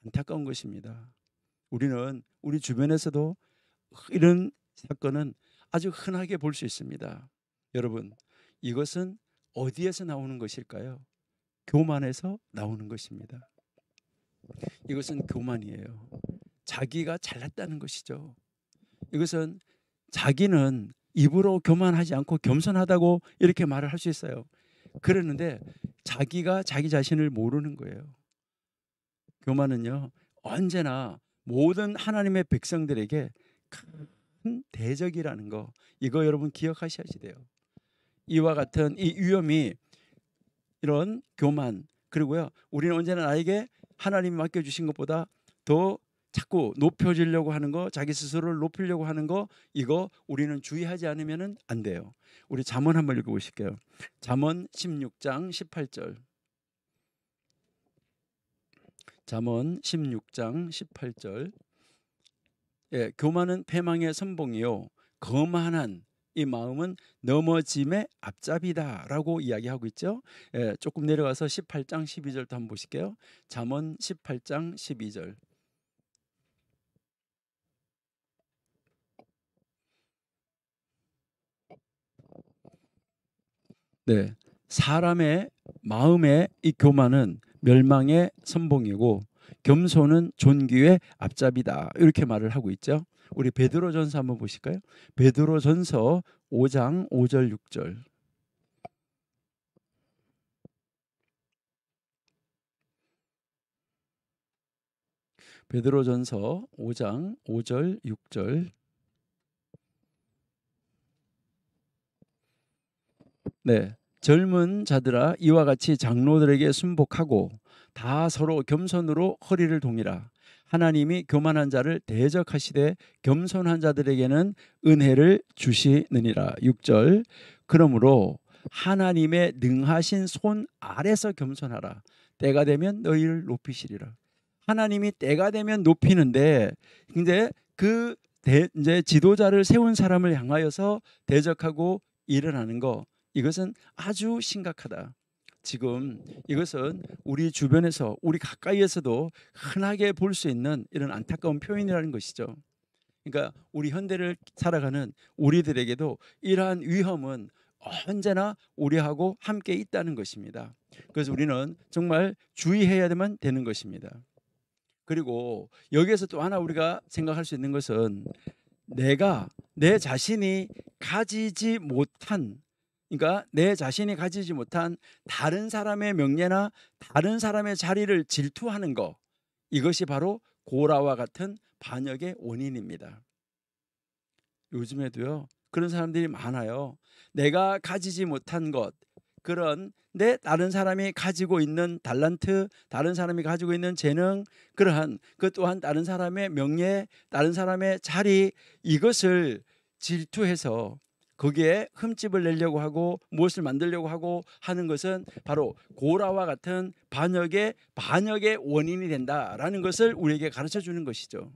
[SPEAKER 1] 안타까운 것입니다. 우리는 우리 주변에서도 이런 사건은 아주 흔하게 볼 수 있습니다. 여러분, 이것은 어디에서 나오는 것일까요? 교만에서 나오는 것입니다. 이것은 교만이에요. 자기가 잘났다는 것이죠. 이것은 자기는 입으로 교만하지 않고 겸손하다고 이렇게 말을 할 수 있어요. 그러는데 자기가 자기 자신을 모르는 거예요. 교만은요 언제나 모든 하나님의 백성들에게 큰 대적이라는 거, 이거 여러분 기억하셔야 돼요. 이와 같은 이 위험이, 이런 교만, 그리고요 우리는 언제나 나에게 하나님이 맡겨주신 것보다 더 자꾸 높여지려고 하는 거, 자기 스스로를 높이려고 하는 거, 이거 우리는 주의하지 않으면 안 돼요. 우리 잠언 한번 읽어보실게요. 잠언 16장 18절. 잠언 16장 18절. 예, 교만은 패망의 선봉이요 거만한 이 마음은 넘어짐의 앞잡이다라고 이야기하고 있죠. 예, 조금 내려가서 18장 12절도 한번 보실게요. 잠언 18장 12절. 네, 사람의 마음의 이 교만은 멸망의 선봉이고 겸손은 존귀의 앞잡이다, 이렇게 말을 하고 있죠. 우리 베드로전서 한번 보실까요? 베드로전서 5장 5절 6절. 베드로전서 5장 5절 6절. 네, 젊은 자들아 이와 같이 장로들에게 순복하고 다 서로 겸손으로 허리를 동이라. 하나님이 교만한 자를 대적하시되 겸손한 자들에게는 은혜를 주시느니라. 6절. 그러므로 하나님의 능하신 손 아래서 겸손하라. 때가 되면 너희를 높이시리라. 하나님이 때가 되면 높이는데 이제 이제 지도자를 세운 사람을 향하여서 대적하고 일어나는 거, 이것은 아주 심각하다. 지금 이것은 우리 주변에서 우리 가까이에서도 흔하게 볼 수 있는 이런 안타까운 표현이라는 것이죠. 그러니까 우리 현대를 살아가는 우리들에게도 이러한 위험은 언제나 우리하고 함께 있다는 것입니다. 그래서 우리는 정말 주의해야만 되는 것입니다. 그리고 여기에서 또 하나 우리가 생각할 수 있는 것은 내 자신이 가지지 못한, 그러니까 내 자신이 가지지 못한 다른 사람의 명예나 다른 사람의 자리를 질투하는 것, 이것이 바로 고라와 같은 반역의 원인입니다. 요즘에도요 그런 사람들이 많아요. 내가 가지지 못한 것, 그런데 다른 사람이 가지고 있는 달란트, 다른 사람이 가지고 있는 재능, 그러한 그 또한 다른 사람의 명예, 다른 사람의 자리, 이것을 질투해서 거기에 흠집을 내려고 하고 무엇을 만들려고 하고 하는 것은 바로 고라와 같은 반역의 원인이 된다라는 것을 우리에게 가르쳐 주는 것이죠.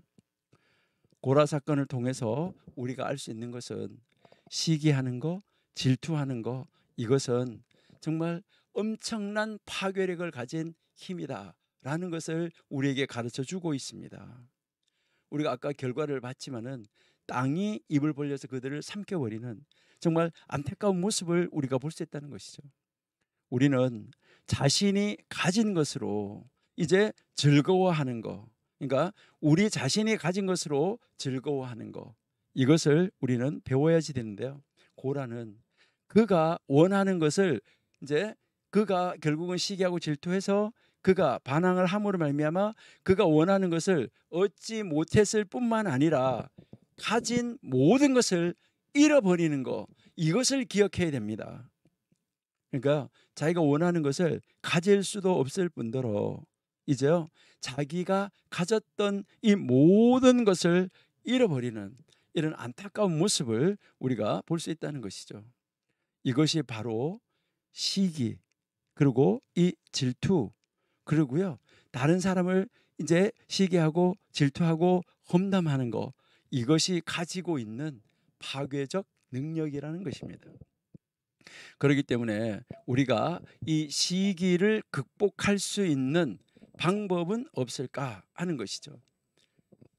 [SPEAKER 1] 고라 사건을 통해서 우리가 알 수 있는 것은 시기하는 거, 질투하는 거, 이것은 정말 엄청난 파괴력을 가진 힘이다라는 것을 우리에게 가르쳐 주고 있습니다. 우리가 아까 결과를 봤지만은 땅이 입을 벌려서 그들을 삼켜버리는 정말 안타까운 모습을 우리가 볼 수 있다는 것이죠. 우리는 자신이 가진 것으로 이제 즐거워하는 거, 그러니까 우리 자신이 가진 것으로 즐거워하는 거, 이것을 우리는 배워야지 되는데요. 고라는 그가 원하는 것을 이제 그가 결국은 시기하고 질투해서 그가 반항을 함으로 말미암아 그가 원하는 것을 얻지 못했을 뿐만 아니라 가진 모든 것을 잃어버리는 거, 이것을 기억해야 됩니다. 그러니까 자기가 원하는 것을 가질 수도 없을 뿐더러 이제요 자기가 가졌던 이 모든 것을 잃어버리는 이런 안타까운 모습을 우리가 볼 수 있다는 것이죠. 이것이 바로 시기, 그리고 이 질투, 그리고요 다른 사람을 이제 시기하고 질투하고 험담하는 거, 이것이 가지고 있는 파괴적 능력이라는 것입니다. 그렇기 때문에 우리가 이 시기를 극복할 수 있는 방법은 없을까 하는 것이죠.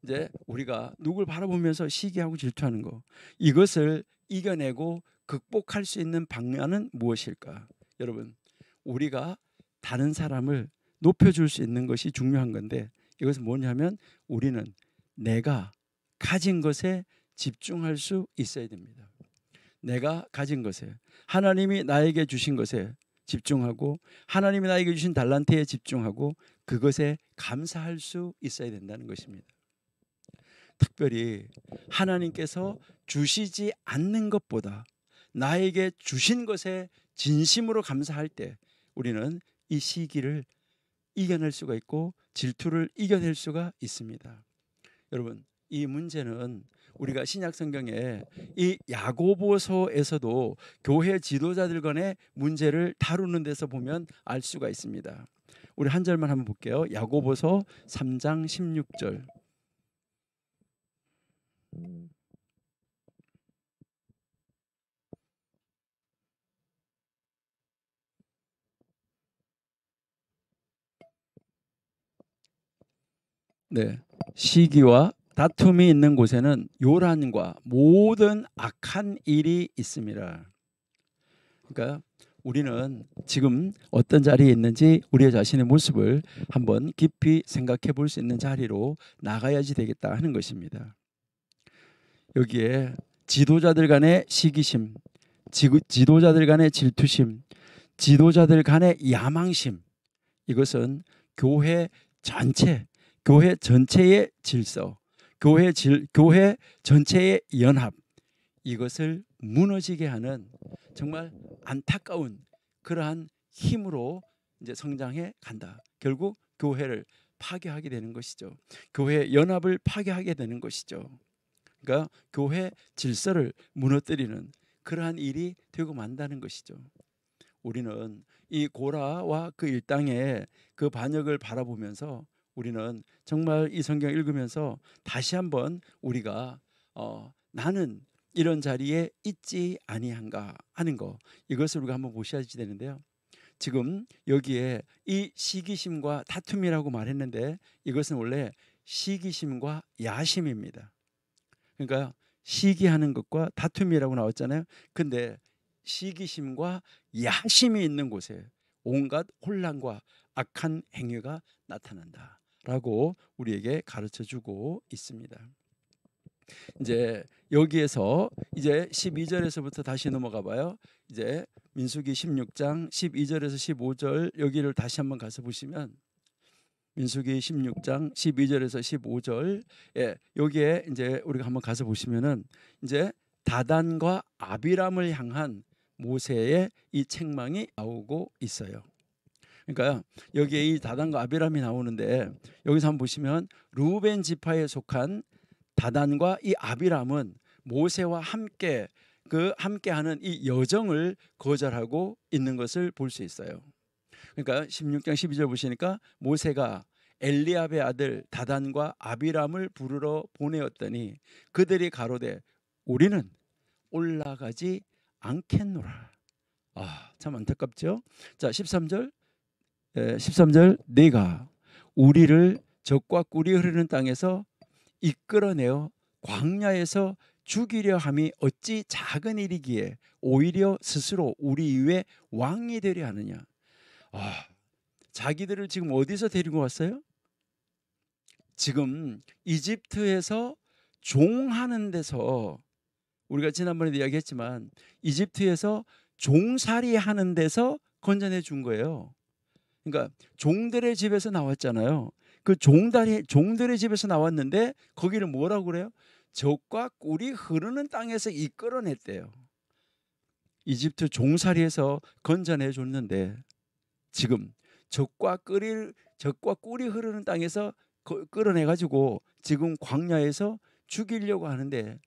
[SPEAKER 1] 이제 우리가 누굴 바라보면서 시기하고 질투하는 거, 이것을 이겨내고 극복할 수 있는 방안은 무엇일까? 여러분, 우리가 다른 사람을 높여줄 수 있는 것이 중요한 건데, 이것은 뭐냐면 우리는 내가 가진 것에 집중할 수 있어야 됩니다. 내가 가진 것에, 하나님이 나에게 주신 것에 집중하고 하나님이 나에게 주신 달란트에 집중하고 그것에 감사할 수 있어야 된다는 것입니다. 특별히 하나님께서 주시지 않는 것보다 나에게 주신 것에 진심으로 감사할 때 우리는 이 시기를 이겨낼 수가 있고 질투를 이겨낼 수가 있습니다. 여러분, 이 문제는 우리가 신약 성경에 이 야고보서에서도 교회 지도자들 간의 문제를 다루는 데서 보면 알 수가 있습니다. 우리 한 절만 한번 볼게요. 야고보서 3장 16절. 네, 시기와 다툼이 있는 곳에는 요란과 모든 악한 일이 있습니다. 그러니까 우리는 지금 어떤 자리에 있는지 우리 자신의 모습을 한번 깊이 생각해 볼 수 있는 자리로 나가야지 되겠다 하는 것입니다. 여기에 지도자들 간의 시기심, 지도자들 간의 질투심, 지도자들 간의 야망심, 이것은 교회 전체, 교회 전체의 질서, 교회 전체의 연합, 이것을 무너지게 하는 정말 안타까운 그러한 힘으로 이제 성장해 간다. 결국 교회를 파괴하게 되는 것이죠. 교회 연합을 파괴하게 되는 것이죠. 그러니까 교회 질서를 무너뜨리는 그러한 일이 되고 만다는 것이죠. 우리는 이 고라와 그 일당의 그 반역을 바라보면서 우리는 정말 이 성경 읽으면서 다시 한번 우리가 나는 이런 자리에 있지 아니한가 하는 거, 이것을 우리가 한번 보셔야 되는데요. 지금 여기에 이 시기심과 다툼이라고 말했는데 이것은 원래 시기심과 야심입니다. 그러니까 시기하는 것과 다툼이라고 나왔잖아요. 근데 시기심과 야심이 있는 곳에 온갖 혼란과 악한 행위가 나타난다라고 우리에게 가르쳐 주고 있습니다. 이제 여기에서 이제 12절에서부터 다시 넘어가 봐요. 이제 민수기 16장 12절에서 15절 여기를 다시 한번 가서 보시면 민수기 16장 12절에서 15절, 여기에 이제 우리가 한번 가서 보시면은 이제 다단과 아비람을 향한 모세의 이 책망이 나오고 있어요. 그러니까 여기에 이 다단과 아비람이 나오는데 여기서 한번 보시면 루벤 지파에 속한 다단과 이 아비람은 모세와 함께하는 이 여정을 거절하고 있는 것을 볼 수 있어요. 그러니까 16장 12절 보시니까 모세가 엘리압의 아들 다단과 아비람을 부르러 보내었더니 그들이 가로되 우리는 올라가지 않겠노라. 참 안타깝죠. 자 13절 내가 우리를 적과 꿀이 흐르는 땅에서 이끌어내어 광야에서 죽이려 함이 어찌 작은 일이기에 오히려 스스로 우리 위에 왕이 되려 하느냐. 자기들을 지금 어디서 데리고 왔어요? 지금 이집트에서 종하는 데서, 우리가 지난번에도 이야기했지만 이집트에서 종살이 하는 데서 건져내 준 거예요. 그러니까 종들의 집에서 나왔잖아요. 그 종들의 집에서 나왔는데 거기를 뭐라고 그래요? 적과 꿀이 흐르는 땅에서 이끌어냈대요. 이집트 종살이에서 건져내 줬는데 지금 적과 꿀이 흐르는 땅에서 끌어내 가지고 지금 광야에서 죽이려고 하는데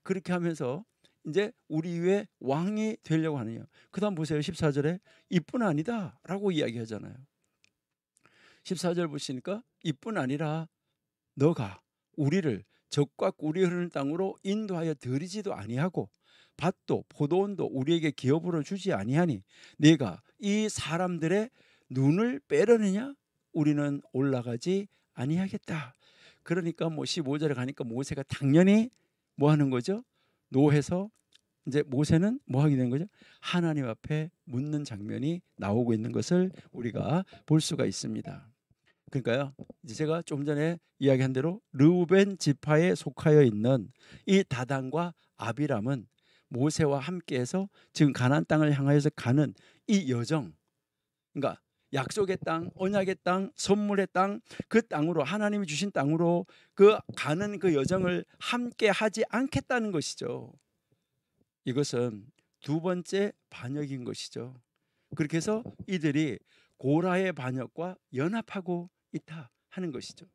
[SPEAKER 1] 그렇게 하면서 이제 우리 위에 왕이 되려고 하느냐. 그다음 보세요. 14절에 이뿐 아니다라고 이야기하잖아요. 14절 보시니까 이뿐 아니라 너가 우리를 적과 꿀이 흐르는 땅으로 인도하여 들이지도 아니하고 밭도 포도원도 우리에게 기업으로 주지 아니하니 네가 이 사람들의 눈을 빼려느냐? 우리는 올라가지 아니하겠다. 그러니까 15절에 가니까 모세가 당연히 뭐 하는 거죠? 노해서 이제 모세는 뭐 하게 된 거죠? 하나님 앞에 묻는 장면이 나오고 있는 것을 우리가 볼 수가 있습니다. 그러니까요, 이제 제가 좀 전에 이야기한 대로 르우벤 지파에 속하여 있는 이 다단과 아비람은 모세와 함께해서 지금 가나안 땅을 향하여서 가는 이 여정, 그러니까 약속의 땅, 언약의 땅, 선물의 땅, 그 땅으로 하나님이 주신 땅으로 그 가는 그 여정을 함께 하지 않겠다는 것이죠. 이것은 두 번째 반역인 것이죠. 그렇게 해서 이들이 고라의 반역과 연합하고 있다 하는 것이죠.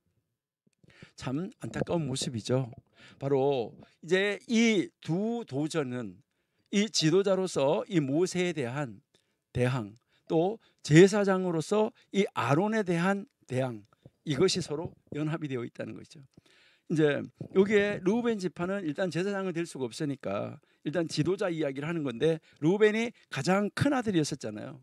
[SPEAKER 1] 참 안타까운 모습이죠. 바로 이제 이 두 도전은 이 지도자로서 이 모세에 대한 대항, 또 제사장으로서 이 아론에 대한 대항, 이것이 서로 연합이 되어 있다는 것이죠. 이제 여기에 르우벤 지파는 일단 제사장은 될 수가 없으니까 일단 지도자 이야기를 하는 건데, 르우벤이 가장 큰 아들이었었잖아요.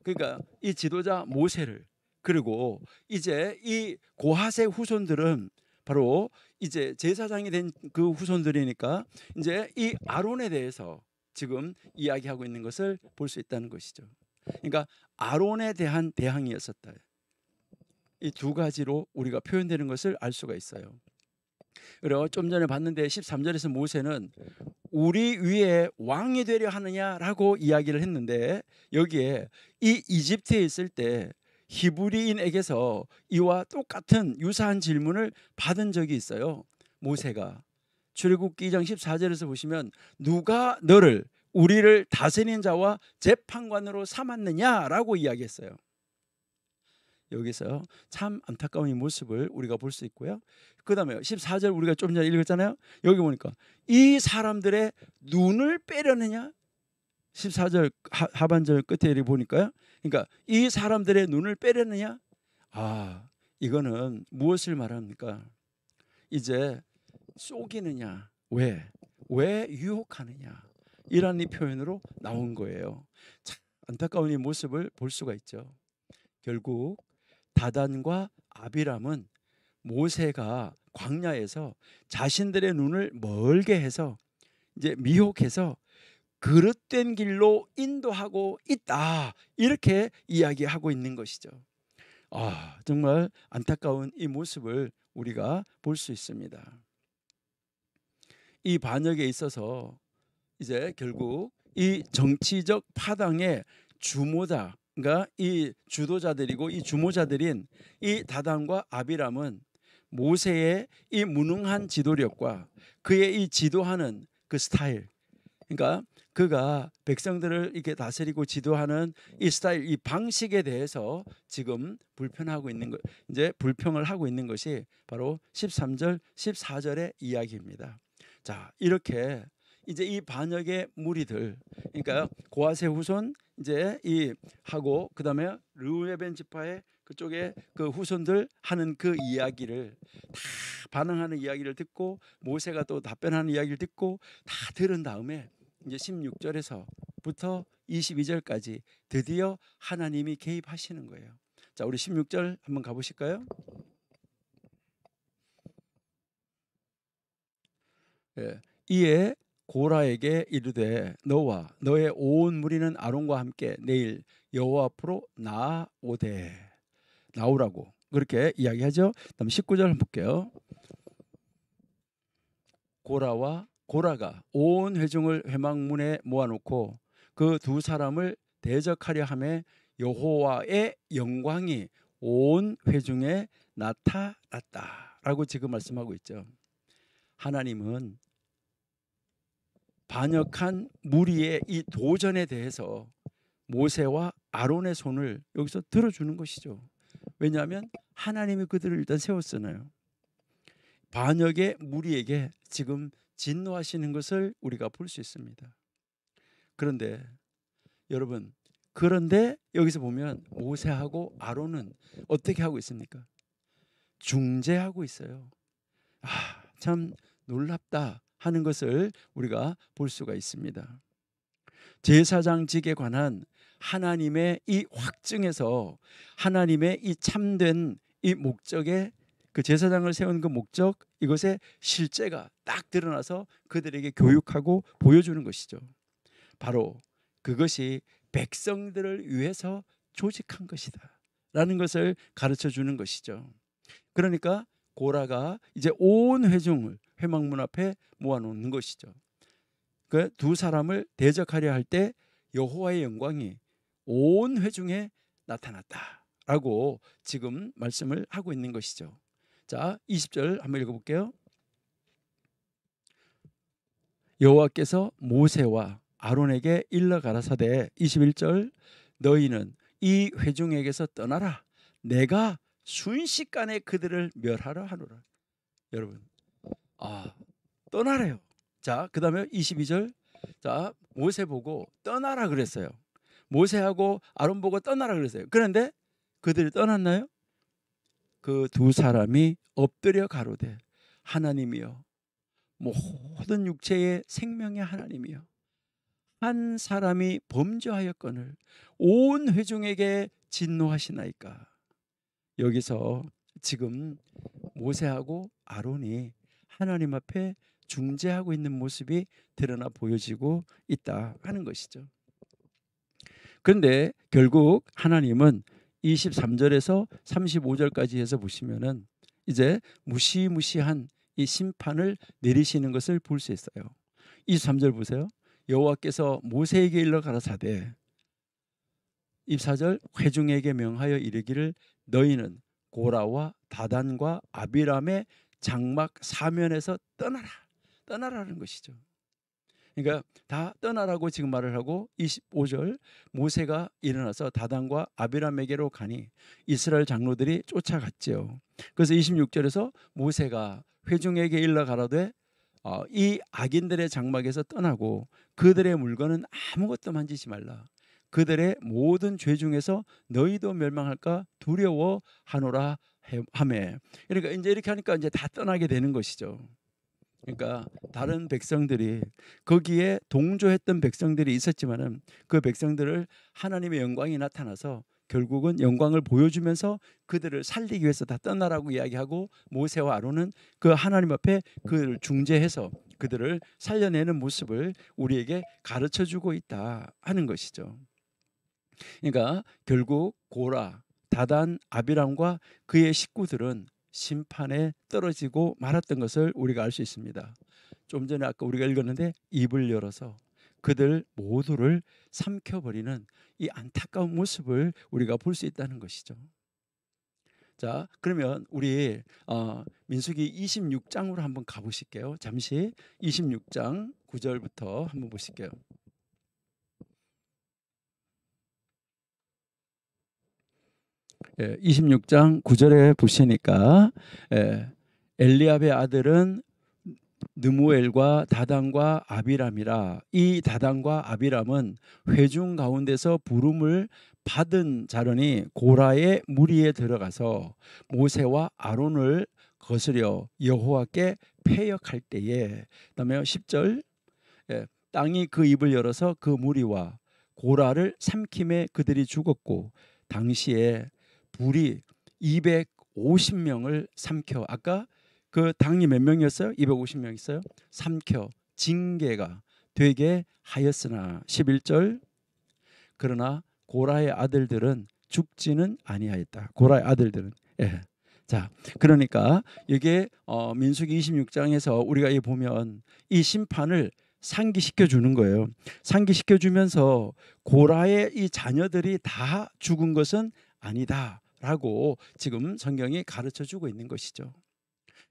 [SPEAKER 1] 그러니까 이 지도자 모세를, 그리고 이제 이 고핫의 후손들은 바로 이제 제사장이 된 그 후손들이니까 이제 이 아론에 대해서 지금 이야기하고 있는 것을 볼 수 있다는 것이죠. 그러니까 아론에 대한 대항이었었다. 이 두 가지로 우리가 표현되는 것을 알 수가 있어요. 그리고 좀 전에 봤는데 13절에서 모세는 우리 위에 왕이 되려 하느냐라고 이야기를 했는데, 여기에 이 이집트에 있을 때 히브리인에게서 이와 똑같은 유사한 질문을 받은 적이 있어요. 모세가 출애굽기 2장 14절에서 보시면 누가 너를 우리를 다스리는 자와 재판관으로 삼았느냐라고 이야기했어요. 여기서 참 안타까운 이 모습을 우리가 볼 수 있고요. 그 다음에 14절 우리가 좀 전에 읽었잖아요. 여기 보니까 이 사람들의 눈을 빼려느냐, 14절 하반절 끝에 보니까요. 그러니까 이 사람들의 눈을 빼려느냐, 이거는 무엇을 말합니까? 이제 속이느냐, 왜 유혹하느냐, 이런 이 표현으로 나온 거예요. 참 안타까운 이 모습을 볼 수가 있죠. 결국 다단과 아비람은 모세가 광야에서 자신들의 눈을 멀게 해서 이제 미혹해서 그릇된 길로 인도하고 있다, 이렇게 이야기하고 있는 것이죠. 정말 안타까운 이 모습을 우리가 볼 수 있습니다. 이 반역에 있어서 이제 결국 이 정치적 파당의 주모자가 이 주도자들이고 이 주모자들인 이 다단과 아비람은 모세의 이 무능한 지도력과 그의 이 지도하는 그 스타일, 그러니까 그가 백성들을 이렇게 다스리고 지도하는 이 스타일, 이 방식에 대해서 지금 불평을 하고 있는 것이 바로 13절, 14절의 이야기입니다. 자, 이렇게 이제 이 반역의 무리들, 그러니까 고핫의 후손 이제 이 하고 그다음에 르우벤 지파의 그쪽에 그 후손들 하는 그 이야기를 다 반응하는 이야기를 듣고 모세가 또 답변하는 이야기를 듣고 다 들은 다음에 이제 16절에서부터 22절까지 드디어 하나님이 개입하시는 거예요. 자, 우리 16절 한번 가보실까요? 이에 고라에게 이르되 너와 너의 온 무리는 아론과 함께 내일 여호와 앞으로 나오라고 그렇게 이야기하죠. 다음 19절 한번 볼게요. 고라가 온 회중을 회막문에 모아놓고 그 두 사람을 대적하려 하매 여호와의 영광이 온 회중에 나타났다라고 지금 말씀하고 있죠. 하나님은 반역한 무리의 이 도전에 대해서 모세와 아론의 손을 여기서 들어주는 것이죠. 왜냐하면 하나님이 그들을 일단 세웠잖아요. 반역의 무리에게 지금 진노하시는 것을 우리가 볼 수 있습니다. 그런데 여러분, 여기서 보면 모세하고 아론은 어떻게 하고 있습니까? 중재하고 있어요. 참 놀랍다 하는 것을 우리가 볼 수가 있습니다. 제사장직에 관한 하나님의 이 확증에서 하나님의 이 참된 이 목적의 그 제사장을 세운 그 목적, 이것의 실제가 딱 드러나서 그들에게 교육하고 보여주는 것이죠. 바로 그것이 백성들을 위해서 조직한 것이다 라는 것을 가르쳐 주는 것이죠. 그러니까 고라가 이제 온 회중을 회막문 앞에 모아놓는 것이죠. 그 두 사람을 대적하려 할 때 여호와의 영광이 온 회중에 나타났다라고 지금 말씀을 하고 있는 것이죠. 자, 20절 한번 읽어볼게요. 여호와께서 모세와 아론에게 일러 가라사대 21절 너희는 이 회중에게서 떠나라 내가 순식간에 그들을 멸하라 하노라. 여러분, 떠나래요. 자, 그 다음에 22절 자, 모세 보고 떠나라 그랬어요. 모세하고 아론 보고 떠나라 그랬어요. 그런데 그들이 떠났나요? 그 두 사람이 엎드려 가로되 하나님이여 모든 육체의 생명의 하나님이여 한 사람이 범죄하였거늘 온 회중에게 진노하시나이까. 여기서 지금 모세하고 아론이 하나님 앞에 중재하고 있는 모습이 드러나 보여지고 있다 하는 것이죠. 그런데 결국 하나님은 23절에서 35절까지 해서 보시면은 이제 무시무시한 이 심판을 내리시는 것을 볼 수 있어요. 23절 보세요. 여호와께서 모세에게 일러 가라사대 24절 회중에게 명하여 이르기를 너희는 고라와 다단과 아비람의 장막 사면에서 떠나라는 것이죠. 그러니까 다 떠나라고 지금 말을 하고 25절 모세가 일어나서 다단과 아비람에게로 가니 이스라엘 장로들이 쫓아갔지요. 그래서 26절에서 모세가 회중에게 일러 가라되 이 악인들의 장막에서 떠나고 그들의 물건은 아무것도 만지지 말라. 그들의 모든 죄 중에서 너희도 멸망할까 두려워하노라 하매. 그러니까 이제 이렇게 하니까 이제 다 떠나게 되는 것이죠. 그러니까 다른 백성들이 거기에 동조했던 백성들이 있었지만은 그 백성들을 하나님의 영광이 나타나서 결국은 영광을 보여주면서 그들을 살리기 위해서 다 떠나라고 이야기하고 모세와 아론은 그 하나님 앞에 그를 중재해서 그들을 살려내는 모습을 우리에게 가르쳐주고 있다 하는 것이죠. 그러니까 결국 고라, 다단, 아비람과 그의 식구들은 심판에 떨어지고 말았던 것을 우리가 알 수 있습니다. 좀 전에 아까 우리가 읽었는데 입을 열어서 그들 모두를 삼켜버리는 이 안타까운 모습을 우리가 볼 수 있다는 것이죠. 자, 그러면 우리 민수기 26장으로 한번 가보실게요. 잠시 26장 9절부터 한번 보실게요. 26장 9절에 보시니까 엘리압의 아들은 느무엘과 다단과 아비람이라. 이 다단과 아비람은 회중 가운데서 부름을 받은 자러니 고라의 무리에 들어가서 모세와 아론을 거스려 여호와께 패역할 때에, 그다음에 10절 땅이 그 입을 열어서 그 무리와 고라를 삼킴에 그들이 죽었고 당시에 불이 250명을 삼켜, 아까 그 당이 몇 명이었어요? 250명 있어요. 삼켜 징계가 되게 하였으나 11절 그러나 고라의 아들들은 죽지는 아니하였다. 고라의 아들들은 자, 그러니까 이게 민수기 26장에서 우리가 이 보면 이 심판을 상기시켜 주는 거예요. 상기시켜 주면서 고라의 이 자녀들이 다 죽은 것은 아니다라고 지금 성경이 가르쳐 주고 있는 것이죠.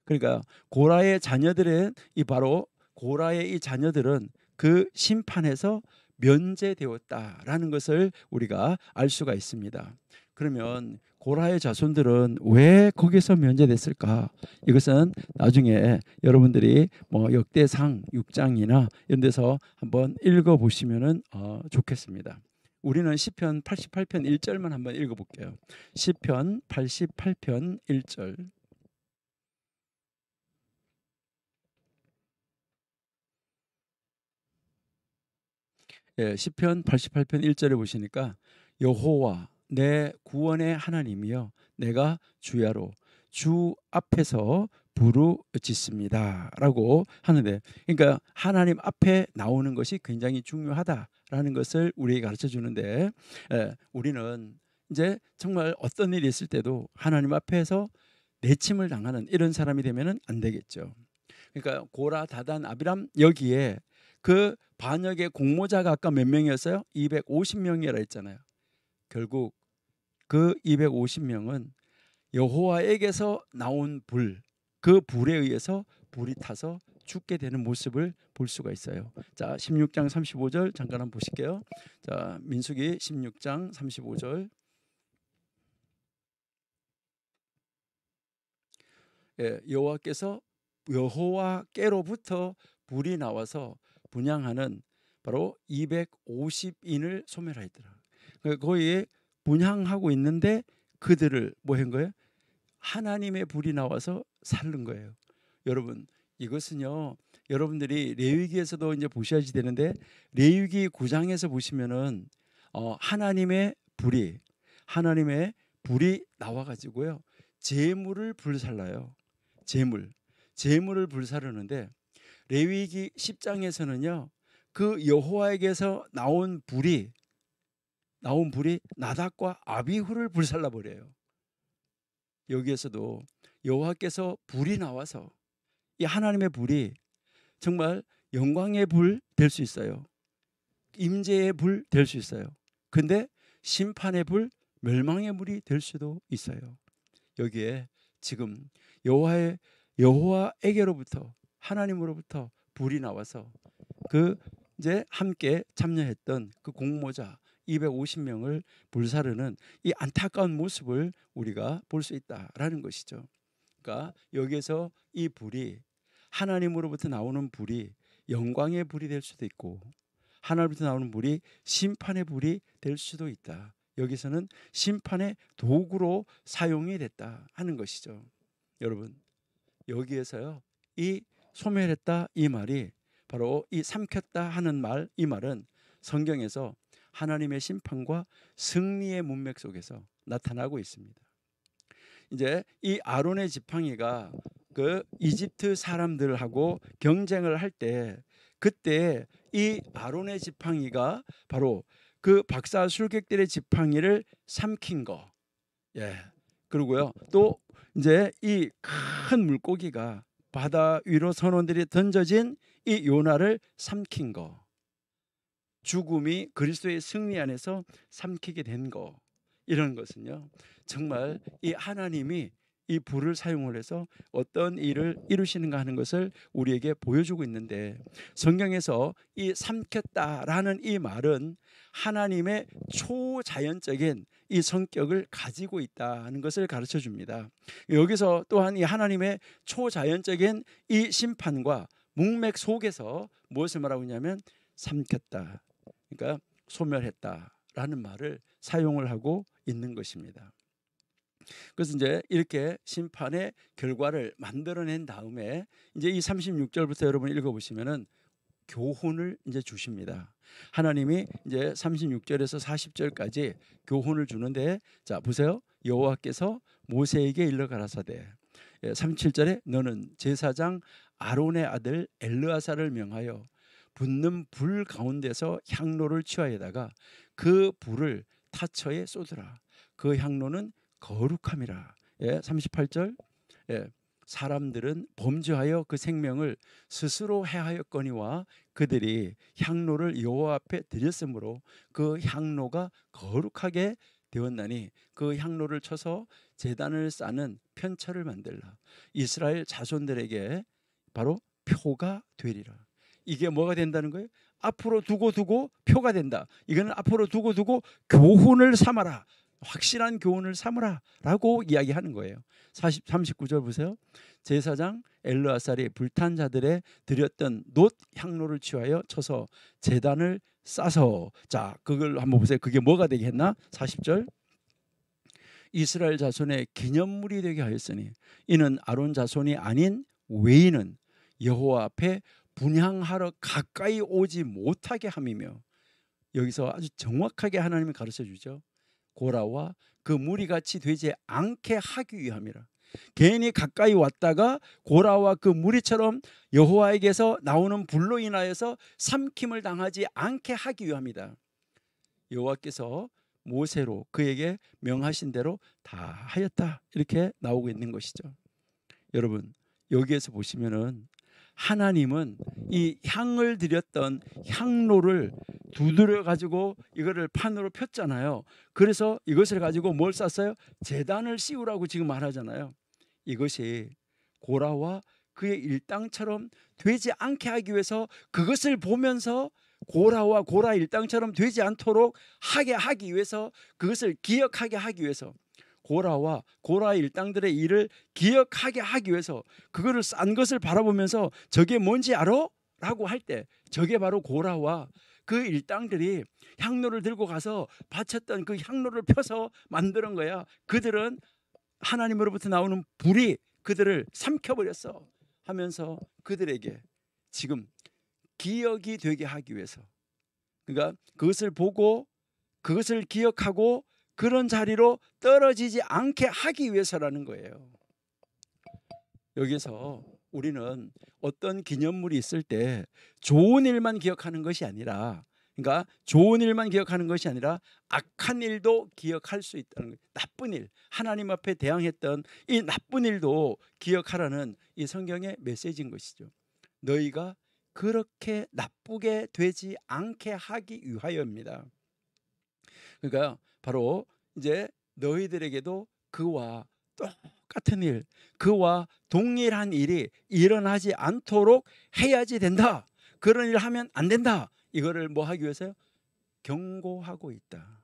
[SPEAKER 1] 그러니까 고라의 자녀들은 바로 고라의 이 자녀들은 그 심판에서 면제되었다라는 것을 우리가 알 수가 있습니다. 그러면 고라의 자손들은 왜 거기서 면제됐을까? 이것은 나중에 여러분들이 뭐 역대상 6장이나 이런 데서 한번 읽어 보시면은 좋겠습니다. 우리는 시편 88편 1절만 한번 읽어 볼게요. 시편 88편 1절. 시편 88편 1절에 보시니까 여호와 내 구원의 하나님이여 내가 주야로 주 앞에서 부르짖습니다라고 하는데, 그러니까 하나님 앞에 나오는 것이 굉장히 중요하다라는 것을 우리에게 가르쳐 주는데, 우리는 이제 정말 어떤 일이 있을 때도 하나님 앞에서 내침을 당하는 이런 사람이 되면은 안 되겠죠. 그러니까 고라, 다단, 아비람 여기에 그 반역의 공모자가 아까 몇 명이었어요? 250명이라 했잖아요. 결국 그 250명은 여호와에게서 나온 불, 그 불에 의해서 불이 타서 죽게 되는 모습을 볼 수가 있어요. 자, 16장 35절 잠깐 한번 보실게요. 자, 민수기 16장 35절. 여호와께로부터 불이 나와서 분향하는 바로 250인을 소멸하였더라. 거기에 분향하고 있는데 그들을 뭐 한 거예요? 하나님의 불이 나와서 살른 거예요. 여러분, 이것은요, 여러분들이 레위기에서도 이제 보셔야지 되는데, 레위기 9장에서 보시면은 하나님의 불이 나와 가지고요 재물을 불살라요. 재물을 불사르는데, 레위기 10장에서는요 그 여호와에게서 나온 불이 나답과 아비후를 불살라 버려요. 여기에서도 여호와께서 불이 나와서 이 하나님의 불이 정말 영광의 불 될 수 있어요. 임재의 불 될 수 있어요. 근데 심판의 불, 멸망의 물이 될 수도 있어요. 여기에 지금 여호와에게로부터, 하나님으로부터 불이 나와서 그 이제 함께 참여했던 그 공모자 250명을 불사르는 이 안타까운 모습을 우리가 볼 수 있다라는 것이죠. 그러니까 여기에서 이 불이, 하나님으로부터 나오는 불이 영광의 불이 될 수도 있고, 하나님으로부터 나오는 불이 심판의 불이 될 수도 있다. 여기서는 심판의 도구로 사용이 됐다 하는 것이죠. 여러분, 여기에서요, 이 소멸했다 이 말이 바로 이 삼켰다 하는 말, 이 말은 성경에서 하나님의 심판과 승리의 문맥 속에서 나타나고 있습니다. 이제 이 아론의 지팡이가 그 이집트 사람들하고 경쟁을 할 때, 그때 이 아론의 지팡이가 바로 그 박사 술객들의 지팡이를 삼킨 거. 예. 그리고요, 또 이제 이 큰 물고기가 바다 위로 선원들이 던져진 이 요나를 삼킨 거. 죽음이 그리스도의 승리 안에서 삼키게 된 거. 이런 것은요, 정말 이 하나님이 이 불을 사용을 해서 어떤 일을 이루시는가 하는 것을 우리에게 보여주고 있는데, 성경에서 이 삼켰다라는 이 말은 하나님의 초자연적인 이 성격을 가지고 있다는 것을 가르쳐 줍니다. 여기서 또한 이 하나님의 초자연적인 이 심판과 문맥 속에서 무엇을 말하고 있냐면 삼켰다, 그러니까 소멸했다라는 말을 사용을 하고 있는 것입니다. 그래서 이제 이렇게 심판의 결과를 만들어낸 다음에 이제 이 36절부터 여러분 읽어보시면은 교훈을 이제 주십니다. 하나님이 이제 36절에서 40절까지 교훈을 주는데, 자 보세요. 여호와께서 모세에게 일러 가라사대 37절에 너는 제사장 아론의 아들 엘르아사를 명하여 붙는 불 가운데서 향로를 취하여다가 그 불을 타처에 쏟으라. 그 향로는 거룩함이라. 38절 사람들은 범죄하여 그 생명을 스스로 해하였거니와 그들이 향로를 여호와 앞에 드렸으므로 그 향로가 거룩하게 되었나니 그 향로를 쳐서 제단을 쌓는 편처를 만들라. 이스라엘 자손들에게 바로 표가 되리라. 이게 뭐가 된다는 거예요? 앞으로 두고 표가 된다. 이거는 앞으로 두고 교훈을 삼아라. 확실한 교훈을 삼으라 라고 이야기하는 거예요. 39절 보세요. 제사장 엘르아살이 불탄 자들의 드렸던 놋 향로를 취하여 쳐서 제단을 싸서, 자 그걸 한번 보세요. 그게 뭐가 되겠나? 40절 이스라엘 자손의 기념물이 되게 하였으니 이는 아론 자손이 아닌 외인은 여호와 앞에 분향하러 가까이 오지 못하게 함이며, 여기서 아주 정확하게 하나님이 가르쳐 주죠. 고라와 그 무리같이 되지 않게 하기 위함이라. 괜히 가까이 왔다가 고라와 그 무리처럼 여호와에게서 나오는 불로 인하여서 삼킴을 당하지 않게 하기 위함이다. 여호와께서 모세로 그에게 명하신 대로 다 하였다. 이렇게 나오고 있는 것이죠. 여러분, 여기에서 보시면은 하나님은 이 향을 드렸던 향로를 두드려 가지고 이거를 판으로 폈잖아요. 그래서 이것을 가지고 뭘 쌌어요? 제단을 씌우라고 지금 말하잖아요. 이것이 고라와 그의 일당처럼 되지 않게 하기 위해서, 그것을 보면서 고라와 고라 일당처럼 되지 않도록 하기 위해서, 그것을 기억하게 하기 위해서, 고라와 고라 일당들의 일을 기억하게 하기 위해서 그거를 싼 것을 바라보면서 저게 뭔지 알아? 라고 할 때 저게 바로 고라와 그 일당들이 향로를 들고 가서 바쳤던 그 향로를 펴서 만드는 거야. 그들은 하나님으로부터 나오는 불이 그들을 삼켜버렸어 하면서 그들에게 지금 기억이 되게 하기 위해서, 그러니까 그것을 보고 그것을 기억하고 그런 자리로 떨어지지 않게 하기 위해서라는 거예요. 여기서 우리는 어떤 기념물이 있을 때 좋은 일만 기억하는 것이 아니라, 그러니까 좋은 일만 기억하는 것이 아니라 악한 일도 기억할 수 있다는 거예요. 나쁜 일, 하나님 앞에 대항했던 이 나쁜 일도 기억하라는 이 성경의 메시지인 것이죠. 너희가 그렇게 나쁘게 되지 않게 하기 위하여입니다. 그러니까 바로 이제 너희들에게도 그와 똑같은 일, 그와 동일한 일이 일어나지 않도록 해야지 된다. 그런 일을 하면 안 된다. 이거를 뭐 하기 위해서요? 경고하고 있다.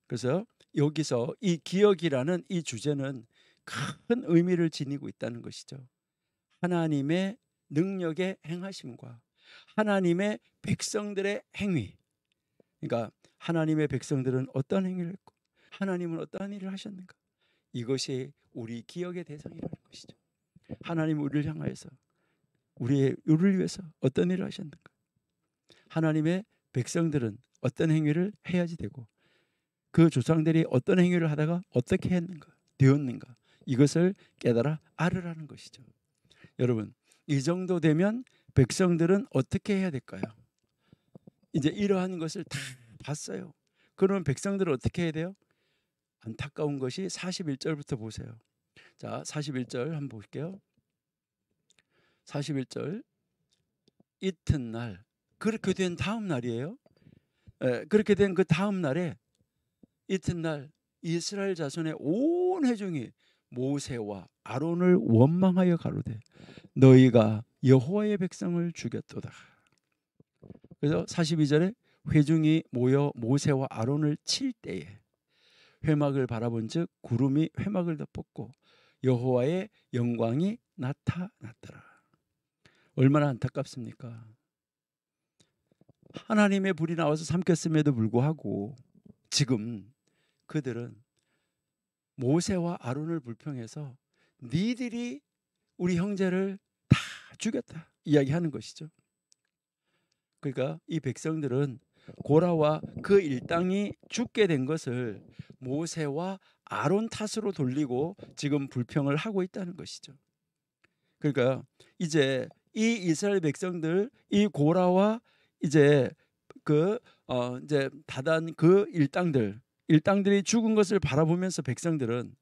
[SPEAKER 1] 그래서 여기서 이 기억이라는 이 주제는 큰 의미를 지니고 있다는 것이죠. 하나님의 능력의 행하심과 하나님의 백성들의 행위. 그러니까 하나님의 백성들은 어떤 행위를 했고 하나님은 어떠한 일을 하셨는가. 이것이 우리 기억의 대상이라는 것이죠. 하나님 우리를 향하여서 우리를 위해서 어떤 일을 하셨는가. 하나님의 백성들은 어떤 행위를 해야지 되고 그 조상들이 어떤 행위를 하다가 어떻게 했는가 되었는가 이것을 깨달아 알으라는 것이죠. 여러분 이 정도 되면 백성들은 어떻게 해야 될까요? 이제 이러한 것을 다 봤어요. 그러면 백성들은 어떻게 해야 돼요? 안타까운 것이 41절부터 보세요. 자 41절 한번 볼게요. 41절 이튿날 그렇게 된 다음 날이에요. 그렇게 된 그 다음 날에 이튿날 이스라엘 자손의 온 회중이 모세와 아론을 원망하여 가로되 너희가 여호와의 백성을 죽였도다. 그래서 42절에 회중이 모여 모세와 아론을 칠 때에 회막을 바라본즉 구름이 회막을 덮었고 여호와의 영광이 나타났더라. 얼마나 안타깝습니까? 하나님의 불이 나와서 삼켰음에도 불구하고 지금 그들은 모세와 아론을 불평해서 니들이 우리 형제를 다 죽였다 이야기하는 것이죠. 그러니까 이 백성들은 고라와 그 일당이 죽게 된 것을 모세와 아론 탓으로 돌리고 지금 불평을 하고 있다는 것이죠. 그러니까 이제 이 이스라엘 백성들 이 고라와 이제 이제 다단 그 일당들이 죽은 것을 바라보면서 백성들은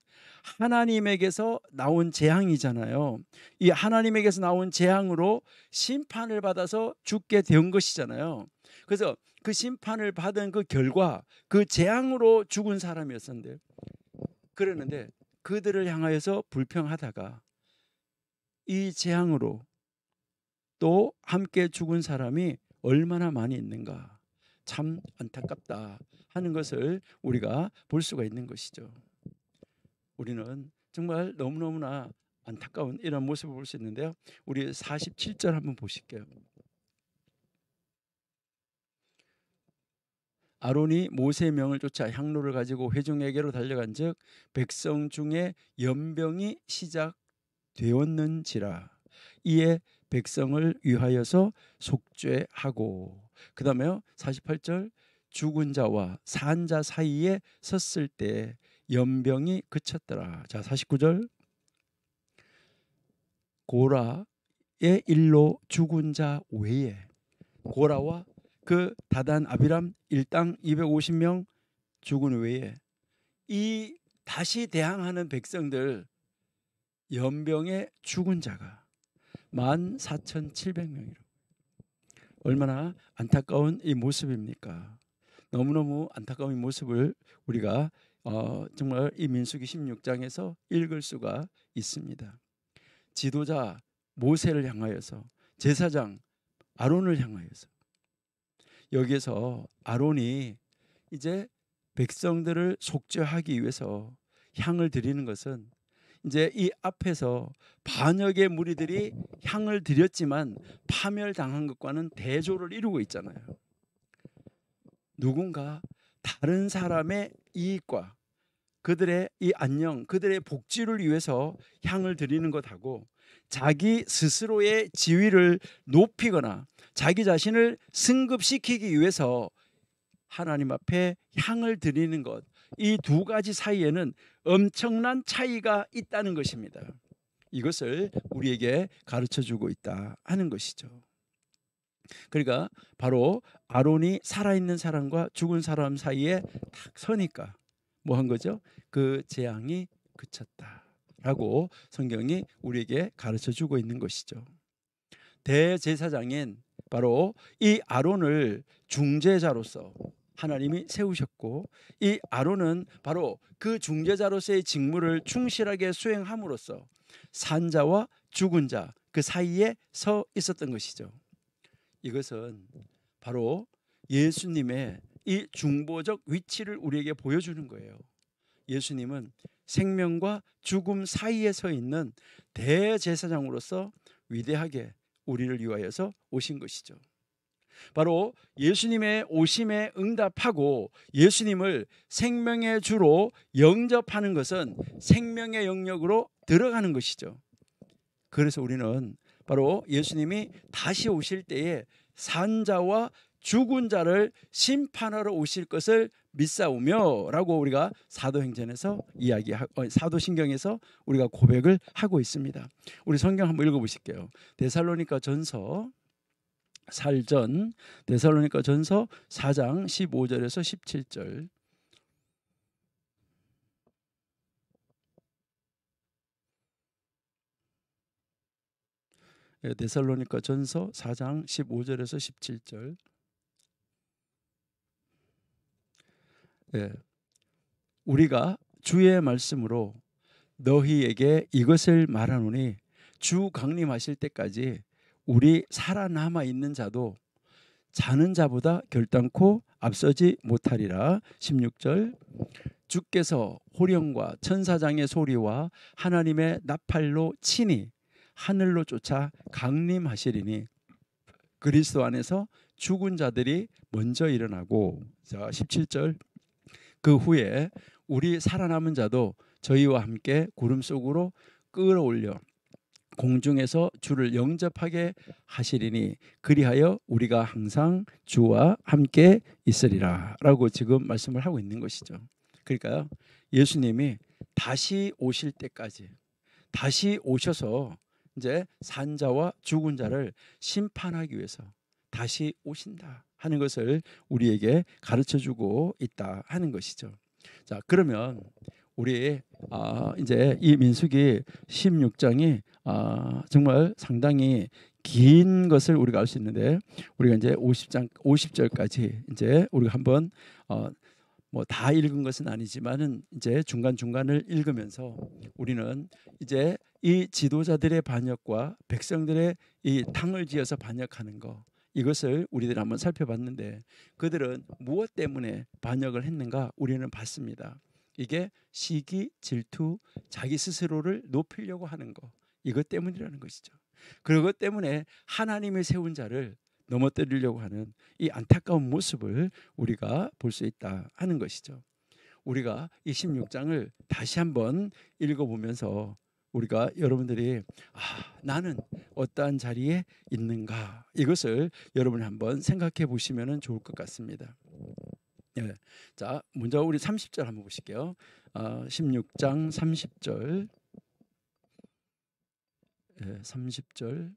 [SPEAKER 1] 하나님에게서 나온 재앙이잖아요. 이 하나님에게서 나온 재앙으로 심판을 받아서 죽게 된 것이잖아요. 그래서 그 심판을 받은 그 결과 그 재앙으로 죽은 사람이었는데 그러는데 그들을 향하여서 불평하다가 이 재앙으로 또 함께 죽은 사람이 얼마나 많이 있는가. 참 안타깝다 하는 것을 우리가 볼 수가 있는 것이죠. 우리는 정말 너무너무나 안타까운 이런 모습을 볼 수 있는데요. 우리 47절 한번 보실게요. 아론이 모세의 명을 쫓아 향로를 가지고 회중에게로 달려간즉 백성 중에 연병이 시작되었는지라. 이에 백성을 위하여서 속죄하고 그 다음에요 48절 죽은 자와 산 자 사이에 섰을 때 연병이 그쳤더라. 자 49절 고라의 일로 죽은 자 외에 고라와 그 다단 아비람 일당 250명 죽은 외에 이 다시 대항하는 백성들 연병에 죽은 자가 14,700명이라고. 얼마나 안타까운 이 모습입니까? 너무너무 안타까운 이 모습을 우리가 정말 이 민수기 16장에서 읽을 수가 있습니다. 지도자 모세를 향하여서 제사장 아론을 향하여서 여기에서 아론이 이제 백성들을 속죄하기 위해서 향을 드리는 것은 이제 이 앞에서 반역의 무리들이 향을 드렸지만 파멸당한 것과는 대조를 이루고 있잖아요. 누군가 다른 사람의 이익과 그들의 이 안녕, 그들의 복지를 위해서 향을 드리는 것하고 자기 스스로의 지위를 높이거나 자기 자신을 승급시키기 위해서 하나님 앞에 향을 드리는 것, 이 두 가지 사이에는 엄청난 차이가 있다는 것입니다. 이것을 우리에게 가르쳐주고 있다 하는 것이죠. 그러니까 바로 아론이 살아있는 사람과 죽은 사람 사이에 딱 서니까 뭐 한 거죠? 그 재앙이 그쳤다라고 성경이 우리에게 가르쳐주고 있는 것이죠. 대제사장인 바로 이 아론을 중재자로서 하나님이 세우셨고, 이 아론은 바로 그 중재자로서의 직무를 충실하게 수행함으로써 산자와 죽은 자 그 사이에 서 있었던 것이죠. 이것은 바로 예수님의 이 중보적 위치를 우리에게 보여주는 거예요. 예수님은 생명과 죽음 사이에 서 있는 대제사장으로서 위대하게 우리를 위하여서 오신 것이죠. 바로 예수님의 오심에 응답하고 예수님을 생명의 주로 영접하는 것은 생명의 영역으로 들어가는 것이죠. 그래서 우리는 바로 예수님이 다시 오실 때에 산자와 죽은 자를 심판하러 오실 것을 믿사오며 라고 우리가 사도행전에서 사도신경에서 우리가 고백을 하고 있습니다. 우리 성경 한번 읽어보실게요. 데살로니가 전서 살전 데살로니가 전서 4장 15절에서 17절. 데살로니가 전서 4장 15절에서 17절. 우리가 주의 말씀으로 너희에게 이것을 말하노니 주 강림하실 때까지 우리 살아남아 있는 자도 자는 자보다 결단코 앞서지 못하리라. 16절. 주께서 호령과 천사장의 소리와 하나님의 나팔로 친히 하늘로 쫓아 강림하시리니 그리스도 안에서 죽은 자들이 먼저 일어나고, 자 17절. 그 후에 우리 살아남은 자도 저희와 함께 구름 속으로 끌어올려 공중에서 주를 영접하게 하시리니 그리하여 우리가 항상 주와 함께 있으리라 라고 지금 말씀을 하고 있는 것이죠. 그러니까 예수님이 다시 오실 때까지, 다시 오셔서 이제 산자와 죽은 자를 심판하기 위해서 다시 오신다 하는 것을 우리에게 가르쳐주고 있다 하는 것이죠. 자, 그러면 우리 이제 이 민수기 16장이 정말 상당히 긴 것을 우리가 알 수 있는데, 우리가 이제 50절까지 이제 우리가 한번 뭐 다 읽은 것은 아니지만은 이제 중간 중간을 읽으면서 우리는 이제 이 지도자들의 반역과 백성들의 이 탕을 지어서 반역하는 거, 이것을 우리들이 한번 살펴봤는데 그들은 무엇 때문에 반역을 했는가 우리는 봤습니다. 이게 시기, 질투, 자기 스스로를 높이려고 하는 거, 이것 때문이라는 것이죠. 그것 때문에 하나님이 세운 자를 넘어뜨리려고 하는 이 안타까운 모습을 우리가 볼 수 있다 하는 것이죠. 우리가 이 16장을 다시 한번 읽어보면서 우리가 여러분들이 나는 어떠한 자리에 있는가, 이것을 여러분이 한번 생각해 보시면 좋을 것 같습니다. 자, 먼저 우리 30절 한번 보실게요. 16장 30절. 30절.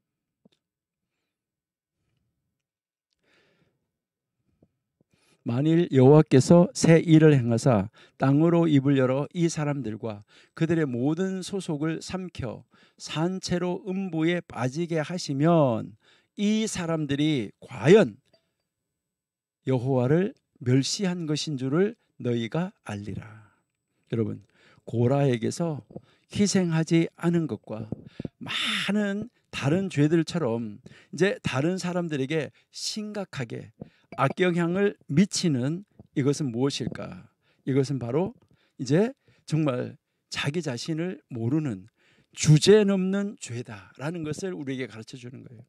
[SPEAKER 1] 만일 여호와께서 새 일을 행하사 땅으로 입을 열어 이 사람들과 그들의 모든 소속을 삼켜 산채로 음부에 빠지게 하시면 이 사람들이 과연 여호와를 멸시한 것인 줄을 너희가 알리라. 여러분, 고라에게서 희생하지 않은 것과 많은 다른 죄들처럼 이제 다른 사람들에게 심각하게 악영향을 미치는 이것은 무엇일까? 이것은 바로 이제 정말 자기 자신을 모르는 주제넘는 죄다라는 것을 우리에게 가르쳐 주는 거예요.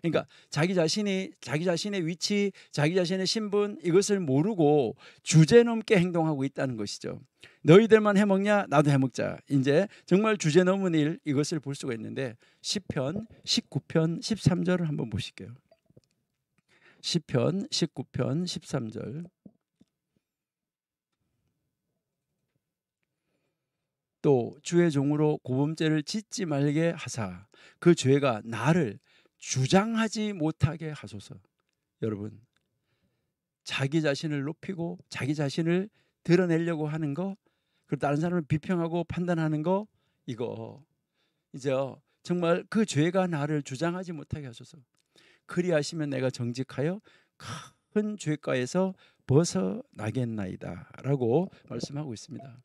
[SPEAKER 1] 그러니까 자기 자신의 위치, 자기 자신의 신분, 이것을 모르고 주제넘게 행동하고 있다는 것이죠. 너희들만 해먹냐? 나도 해먹자. 이제 정말 주제넘은 일, 이것을 볼 수가 있는데 시편 19편 13절을 한번 보실게요. 시편 19편 13절. 또 주의 종으로 고범죄를 짓지 말게 하사 그 죄가 나를 주장하지 못하게 하소서. 여러분, 자기 자신을 높이고 자기 자신을 드러내려고 하는 거, 그리고 다른 사람을 비평하고 판단하는 거, 이거 이제 정말 그 죄가 나를 주장하지 못하게 하소서. 그리하시면 내가 정직하여 큰 죄가에서 벗어나겠나이다 라고 말씀하고 있습니다.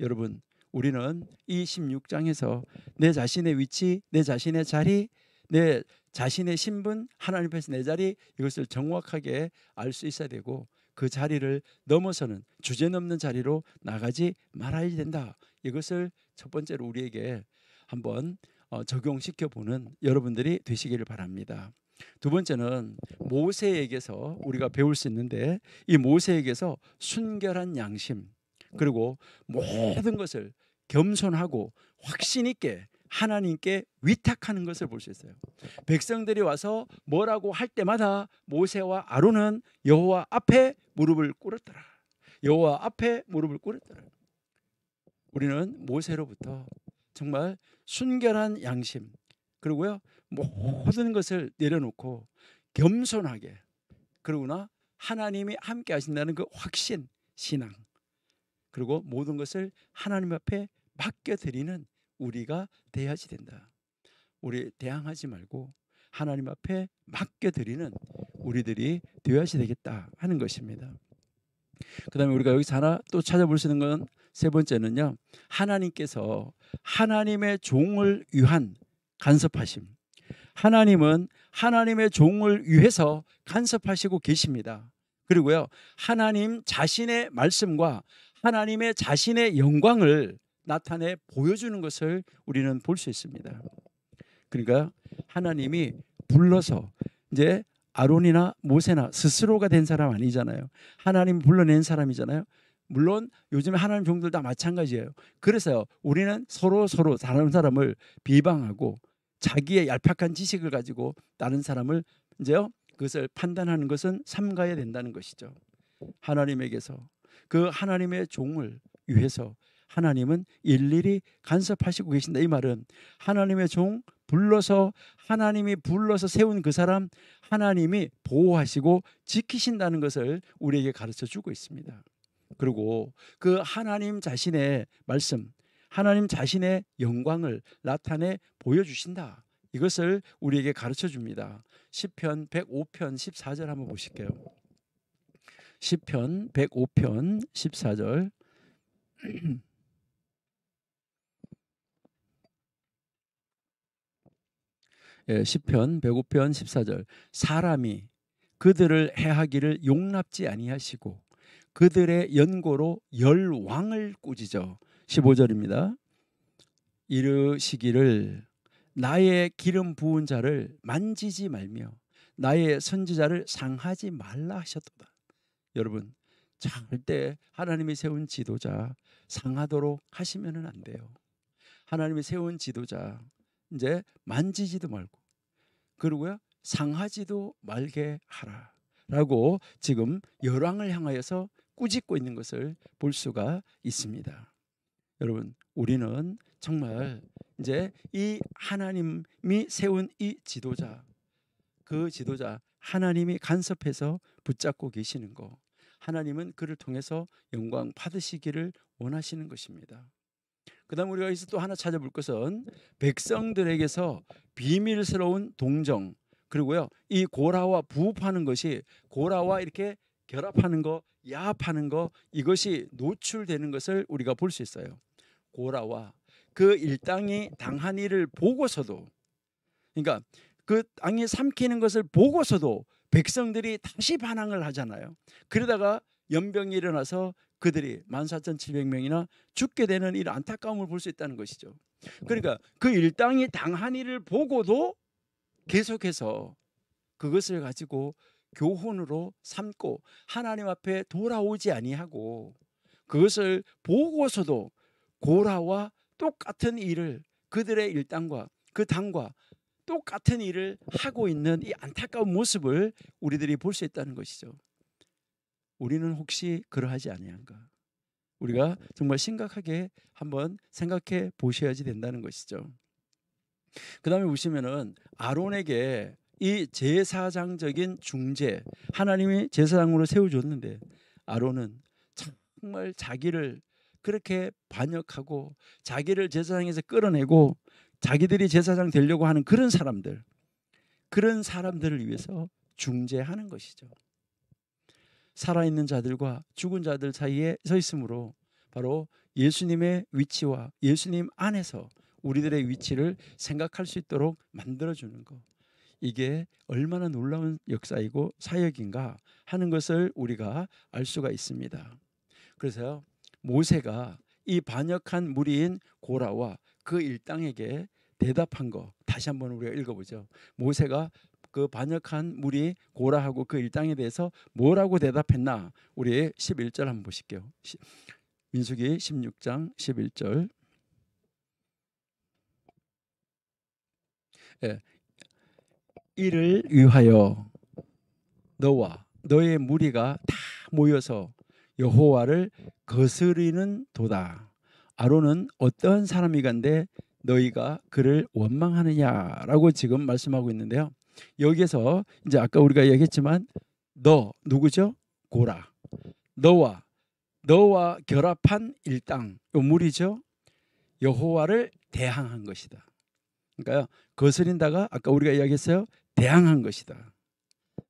[SPEAKER 1] 여러분, 우리는 이 16장에서 내 자신의 위치, 내 자신의 자리, 내 자신의 신분, 하나님 앞에서 내 자리, 이것을 정확하게 알 수 있어야 되고, 그 자리를 넘어서는 주제넘는 자리로 나가지 말아야 된다. 이것을 첫 번째로 우리에게 한번 적용시켜 보는 여러분들이 되시기를 바랍니다. 두 번째는 모세에게서 우리가 배울 수 있는데, 이 모세에게서 순결한 양심, 그리고 모든 것을 겸손하고 확신 있게 하나님께 위탁하는 것을 볼 수 있어요. 백성들이 와서 뭐라고 할 때마다 모세와 아론은 여호와 앞에 무릎을 꿇었더라. 여호와 앞에 무릎을 꿇었더라. 우리는 모세로부터 정말 순결한 양심, 그리고요 모든 것을 내려놓고 겸손하게, 그러구나 하나님이 함께 하신다는 그 확신, 신앙, 그리고 모든 것을 하나님 앞에 맡겨드리는 우리가 돼야지 된다. 우리 대항하지 말고 하나님 앞에 맡겨드리는 우리들이 되어야지 되겠다 하는 것입니다. 그 다음에 우리가 여기서 하나 또 찾아볼 수 있는 건, 세 번째는요, 하나님께서 하나님의 종을 위한 간섭하심. 하나님은 하나님의 종을 위해서 간섭하시고 계십니다. 그리고요, 하나님 자신의 말씀과 하나님의 자신의 영광을 나타내 보여주는 것을 우리는 볼 수 있습니다. 그러니까 하나님이 불러서, 이제 아론이나 모세나 스스로가 된 사람 아니잖아요. 하나님이 불러낸 사람이잖아요. 물론 요즘에 하나님 종들 다 마찬가지예요. 그래서 우리는 서로 다른 사람을 비방하고 자기의 얄팍한 지식을 가지고 다른 사람을 이제요 그것을 판단하는 것은 삼가야 된다는 것이죠. 하나님에게서 그 하나님의 종을 위해서 하나님은 일일이 간섭하시고 계신다. 이 말은 하나님의 종 불러서, 하나님이 불러서 세운 그 사람 하나님이 보호하시고 지키신다는 것을 우리에게 가르쳐 주고 있습니다. 그리고 그 하나님 자신의 말씀, 하나님 자신의 영광을 나타내 보여주신다. 이것을 우리에게 가르쳐 줍니다. 시편 105편 14절 한번 보실게요. 시편 105편 14절. 시편 105편 14절. 사람이 그들을 해하기를 용납지 아니하시고 그들의 연고로 열왕을 꾸짖어. 15절입니다. 이르시기를 나의 기름 부은 자를 만지지 말며 나의 선지자를 상하지 말라 하셨도다. 여러분, 절대 하나님이 세운 지도자 상하도록 하시면 안 돼요. 하나님이 세운 지도자 이제 만지지도 말고, 그리고요 상하지도 말게 하라 라고 지금 열왕을 향하여서 꾸짖고 있는 것을 볼 수가 있습니다. 여러분, 우리는 정말 이제 이 하나님이 세운 이 지도자, 그 지도자 하나님이 간섭해서 붙잡고 계시는 거, 하나님은 그를 통해서 영광 받으시기를 원하시는 것입니다. 그 다음 우리가 여기서 또 하나 찾아볼 것은 백성들에게서 비밀스러운 동정, 그리고요 이 고라와 부합하는 것이, 고라와 이렇게 결합하는 거, 야합하는 거, 이것이 노출되는 것을 우리가 볼 수 있어요. 고라와 그 일당이 당한 일을 보고서도, 그러니까 그 땅이 삼키는 것을 보고서도 백성들이 다시 반항을 하잖아요. 그러다가 연병이 일어나서 그들이 14,700명이나 죽게 되는 이 안타까움을 볼 수 있다는 것이죠. 그러니까 그 일당이 당한 일을 보고도 계속해서 그것을 가지고 교훈으로 삼고 하나님 앞에 돌아오지 아니하고, 그것을 보고서도 고라와 똑같은 일을, 그들의 일당과 그 당과 똑같은 일을 하고 있는 이 안타까운 모습을 우리들이 볼 수 있다는 것이죠. 우리는 혹시 그러하지 아니한가? 우리가 정말 심각하게 한번 생각해 보셔야지 된다는 것이죠. 그 다음에 보시면은 아론에게 이 제사장적인 중재, 하나님이 제사장으로 세워줬는데 아론은 정말 자기를 그렇게 반역하고 자기를 제사장에서 끌어내고 자기들이 제사장 되려고 하는 그런 사람들을 위해서 중재하는 것이죠. 살아있는 자들과 죽은 자들 사이에 서 있으므로 바로 예수님의 위치와 예수님 안에서 우리들의 위치를 생각할 수 있도록 만들어주는 것, 이게 얼마나 놀라운 역사이고 사역인가 하는 것을 우리가 알 수가 있습니다. 그래서 모세가 이 반역한 무리인 고라와 그 일당에게 대답한 거 다시 한번 우리가 읽어보죠. 모세가 그 반역한 무리 고라하고 그 일당에 대해서 뭐라고 대답했나, 우리 11절 한번 보실게요. 민수기 16장 11절. 예. 이를 위하여 너와 너의 무리가 다 모여서 여호와를 거스리는 도다. 아론은 어떠한 사람이간데 너희가 그를 원망하느냐라고 지금 말씀하고 있는데요. 여기에서 이제 아까 우리가 얘기했지만 너 누구죠? 고라. 너와 결합한 일당, 요 무리죠. 여호와를 대항한 것이다. 그러니까요, 거스린다가 아까 우리가 이야기했어요. 대항한 것이다.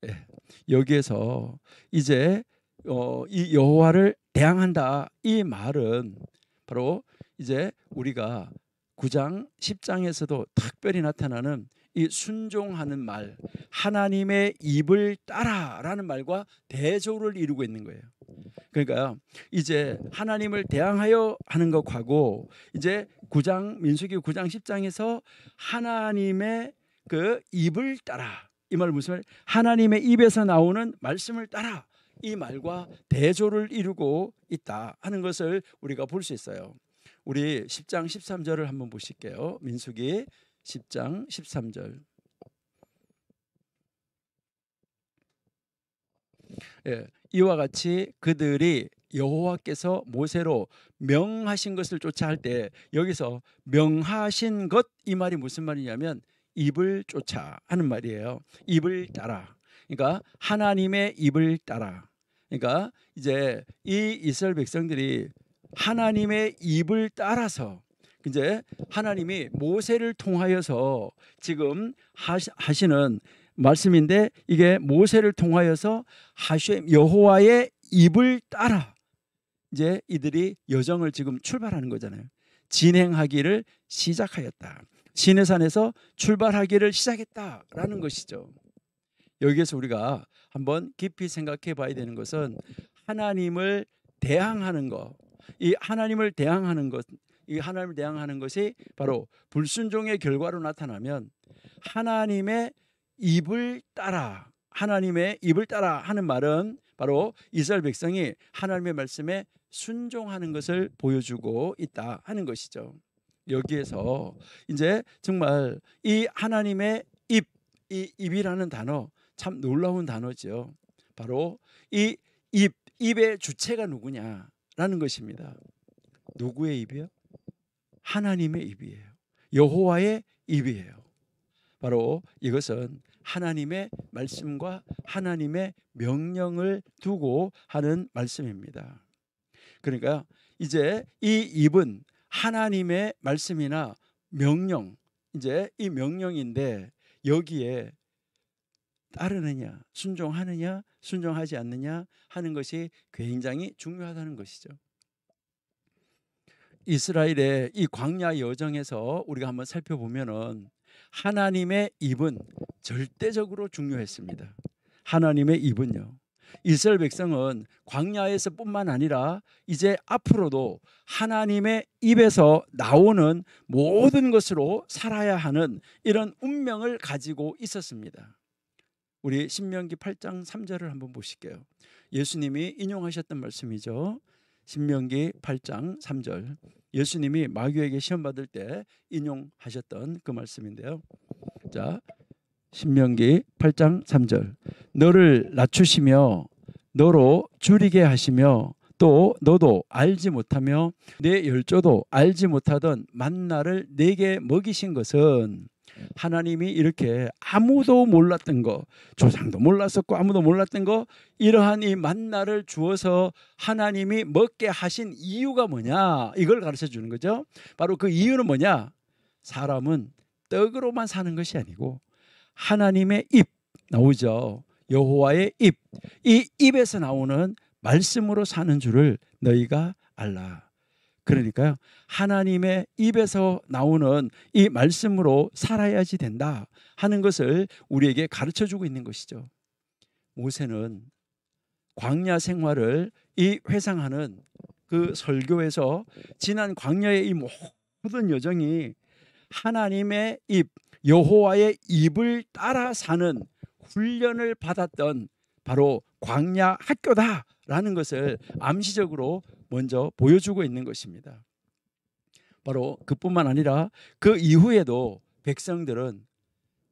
[SPEAKER 1] 예. 여기에서 이제 이 여호와를 대항한다, 이 말은 바로 이제 우리가 9장 10장에서도 특별히 나타나는 이 순종하는 말, 하나님의 입을 따라라는 말과 대조를 이루고 있는 거예요. 그러니까 이제 하나님을 대항하여 하는 것하고 이제 민수기 9장 10장에서 하나님의 그 입을 따라, 이 말 무슨 말? 하나님의 입에서 나오는 말씀을 따라, 이 말과 대조를 이루고 있다 하는 것을 우리가 볼 수 있어요. 우리 10장 13절을 한번 보실게요. 민수기 10장 13절. 예, 이와 같이 그들이 여호와께서 모세로 명하신 것을 쫓아 할 때, 여기서 명하신 것, 이 말이 무슨 말이냐면 입을 쫓아 하는 말이에요. 입을 따라. 그러니까 하나님의 입을 따라. 그러니까 이제 이 이스라엘 백성들이 하나님의 입을 따라서 이제 하나님이 모세를 통하여서 지금 하시는 말씀인데, 이게 모세를 통하여서 하셴 여호와의 입을 따라 이제 이들이 여정을 지금 출발하는 거잖아요. 진행하기를 시작하였다. 시내산에서 출발하기를 시작했다라는 것이죠. 여기에서 우리가 한번 깊이 생각해 봐야 되는 것은 하나님을 대항하는 것, 이 하나님을 대항하는 것이 바로 불순종의 결과로 나타나면 하나님의 입을 따라 하는 말은 바로 이스라엘 백성이 하나님의 말씀에 순종하는 것을 보여주고 있다 하는 것이죠. 여기에서 이제 정말 이 하나님의 이 입이라는 단어, 참 놀라운 단어죠. 바로 이 입의 주체가 누구냐라는 것입니다. 누구의 입이요? 하나님의 입이에요. 여호와의 입이에요. 바로 이것은 하나님의 말씀과 하나님의 명령을 두고 하는 말씀입니다. 그러니까 이제 이 입은 하나님의 말씀이나 명령, 이제 이 명령인데 여기에 따르느냐, 순종하느냐, 순종하지 않느냐 하는 것이 굉장히 중요하다는 것이죠. 이스라엘의 이 광야 여정에서 우리가 한번 살펴보면은 하나님의 입은 절대적으로 중요했습니다. 하나님의 입은요. 이스라엘 백성은 광야에서뿐만 아니라 이제 앞으로도 하나님의 입에서 나오는 모든 것으로 살아야 하는 이런 운명을 가지고 있었습니다. 우리 신명기 8장 3절을 한번 보실게요. 예수님이 인용하셨던 말씀이죠. 신명기 8장 3절. 예수님이 마귀에게 시험 받을 때 인용하셨던 그 말씀인데요. 자, 신명기 8장 3절. 너를 낮추시며 너로 줄이게 하시며 또 너도 알지 못하며 내 열조도 알지 못하던 만나를 내게 먹이신 것은, 하나님이 이렇게 아무도 몰랐던 거, 조상도 몰랐었고 아무도 몰랐던 거, 이러한 이 만나를 주어서 하나님이 먹게 하신 이유가 뭐냐, 이걸 가르쳐 주는 거죠. 바로 그 이유는 뭐냐, 사람은 떡으로만 사는 것이 아니고 하나님의 입 나오죠. 여호와의 입, 이 입에서 나오는 말씀으로 사는 줄을 너희가 알라. 그러니까요, 하나님의 입에서 나오는 이 말씀으로 살아야지 된다 하는 것을 우리에게 가르쳐주고 있는 것이죠. 모세는 광야 생활을 이 회상하는 그 설교에서 지난 광야의 이 모든 여정이 하나님의 입, 여호와의 입을 따라 사는 훈련을 받았던 바로 광야 학교다라는 것을 암시적으로 먼저 보여주고 있는 것입니다. 바로 그뿐만 아니라 그 이후에도 백성들은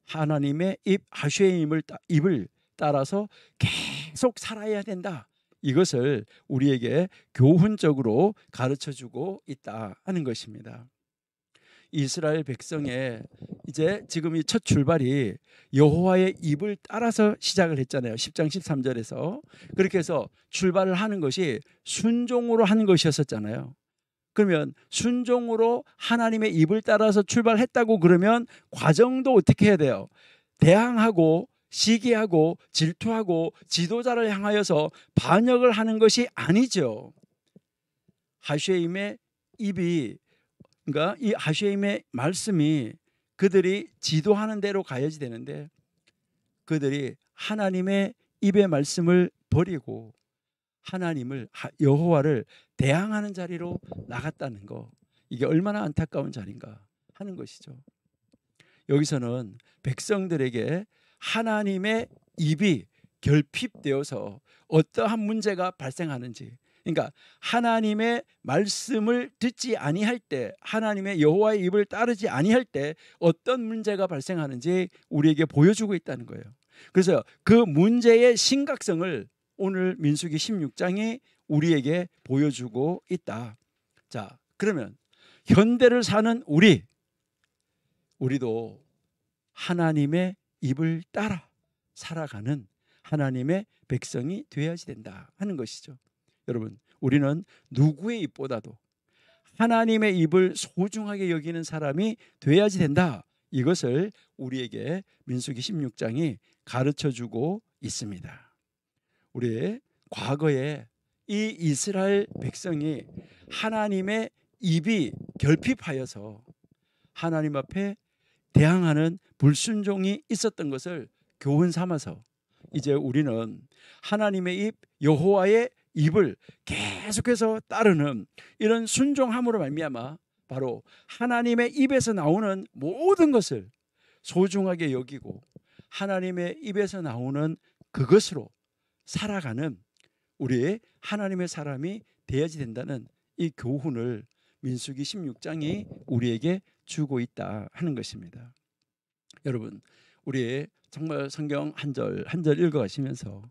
[SPEAKER 1] 하나님의 입, 하쉐의 입을 따라서 계속 살아야 된다. 이것을 우리에게 교훈적으로 가르쳐주고 있다 하는 것입니다. 이스라엘 백성의 이제 지금 이 첫 출발이 여호와의 입을 따라서 시작을 했잖아요. 10장 13절에서. 그렇게 해서 출발을 하는 것이 순종으로 하는 것이었었잖아요. 그러면 순종으로 하나님의 입을 따라서 출발했다고 그러면 과정도 어떻게 해야 돼요? 대항하고 시기하고 질투하고 지도자를 향하여서 반역을 하는 것이 아니죠. 하쉐임의 입이, 그러니까 이 하쉐임의 말씀이 그들이 지도하는 대로 가야지 되는데 그들이 하나님의 입의 말씀을 버리고 하나님을, 여호와를 대항하는 자리로 나갔다는 거, 이게 얼마나 안타까운 자리인가 하는 것이죠. 여기서는 백성들에게 하나님의 입이 결핍되어서 어떠한 문제가 발생하는지, 그러니까 하나님의 말씀을 듣지 아니할 때, 하나님의 여호와의 입을 따르지 아니할 때 어떤 문제가 발생하는지 우리에게 보여주고 있다는 거예요. 그래서 그 문제의 심각성을 오늘 민수기 16장이 우리에게 보여주고 있다. 자, 그러면 현대를 사는 우리도 하나님의 입을 따라 살아가는 하나님의 백성이 되어야지 된다 하는 것이죠. 여러분, 우리는 누구의 입보다도 하나님의 입을 소중하게 여기는 사람이 되어야지 된다. 이것을 우리에게 민수기 16장이 가르쳐주고 있습니다. 우리 과거에 이 이스라엘 백성이 하나님의 입이 결핍하여서 하나님 앞에 대항하는 불순종이 있었던 것을 교훈 삼아서 이제 우리는 하나님의 입, 여호와의 입을 계속해서 따르는 이런 순종함으로 말미암아 바로 하나님의 입에서 나오는 모든 것을 소중하게 여기고 하나님의 입에서 나오는 그것으로 살아가는 우리의 하나님의 사람이 되어야지 된다는 이 교훈을 민수기 16장이 우리에게 주고 있다 하는 것입니다. 여러분, 우리 정말 성경 한 절 한 절 읽어가시면서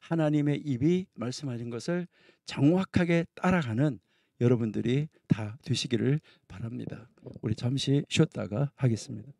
[SPEAKER 1] 하나님의 입이 말씀하신 것을 정확하게 따라가는 여러분들이 다 되시기를 바랍니다. 우리 잠시 쉬었다가 하겠습니다.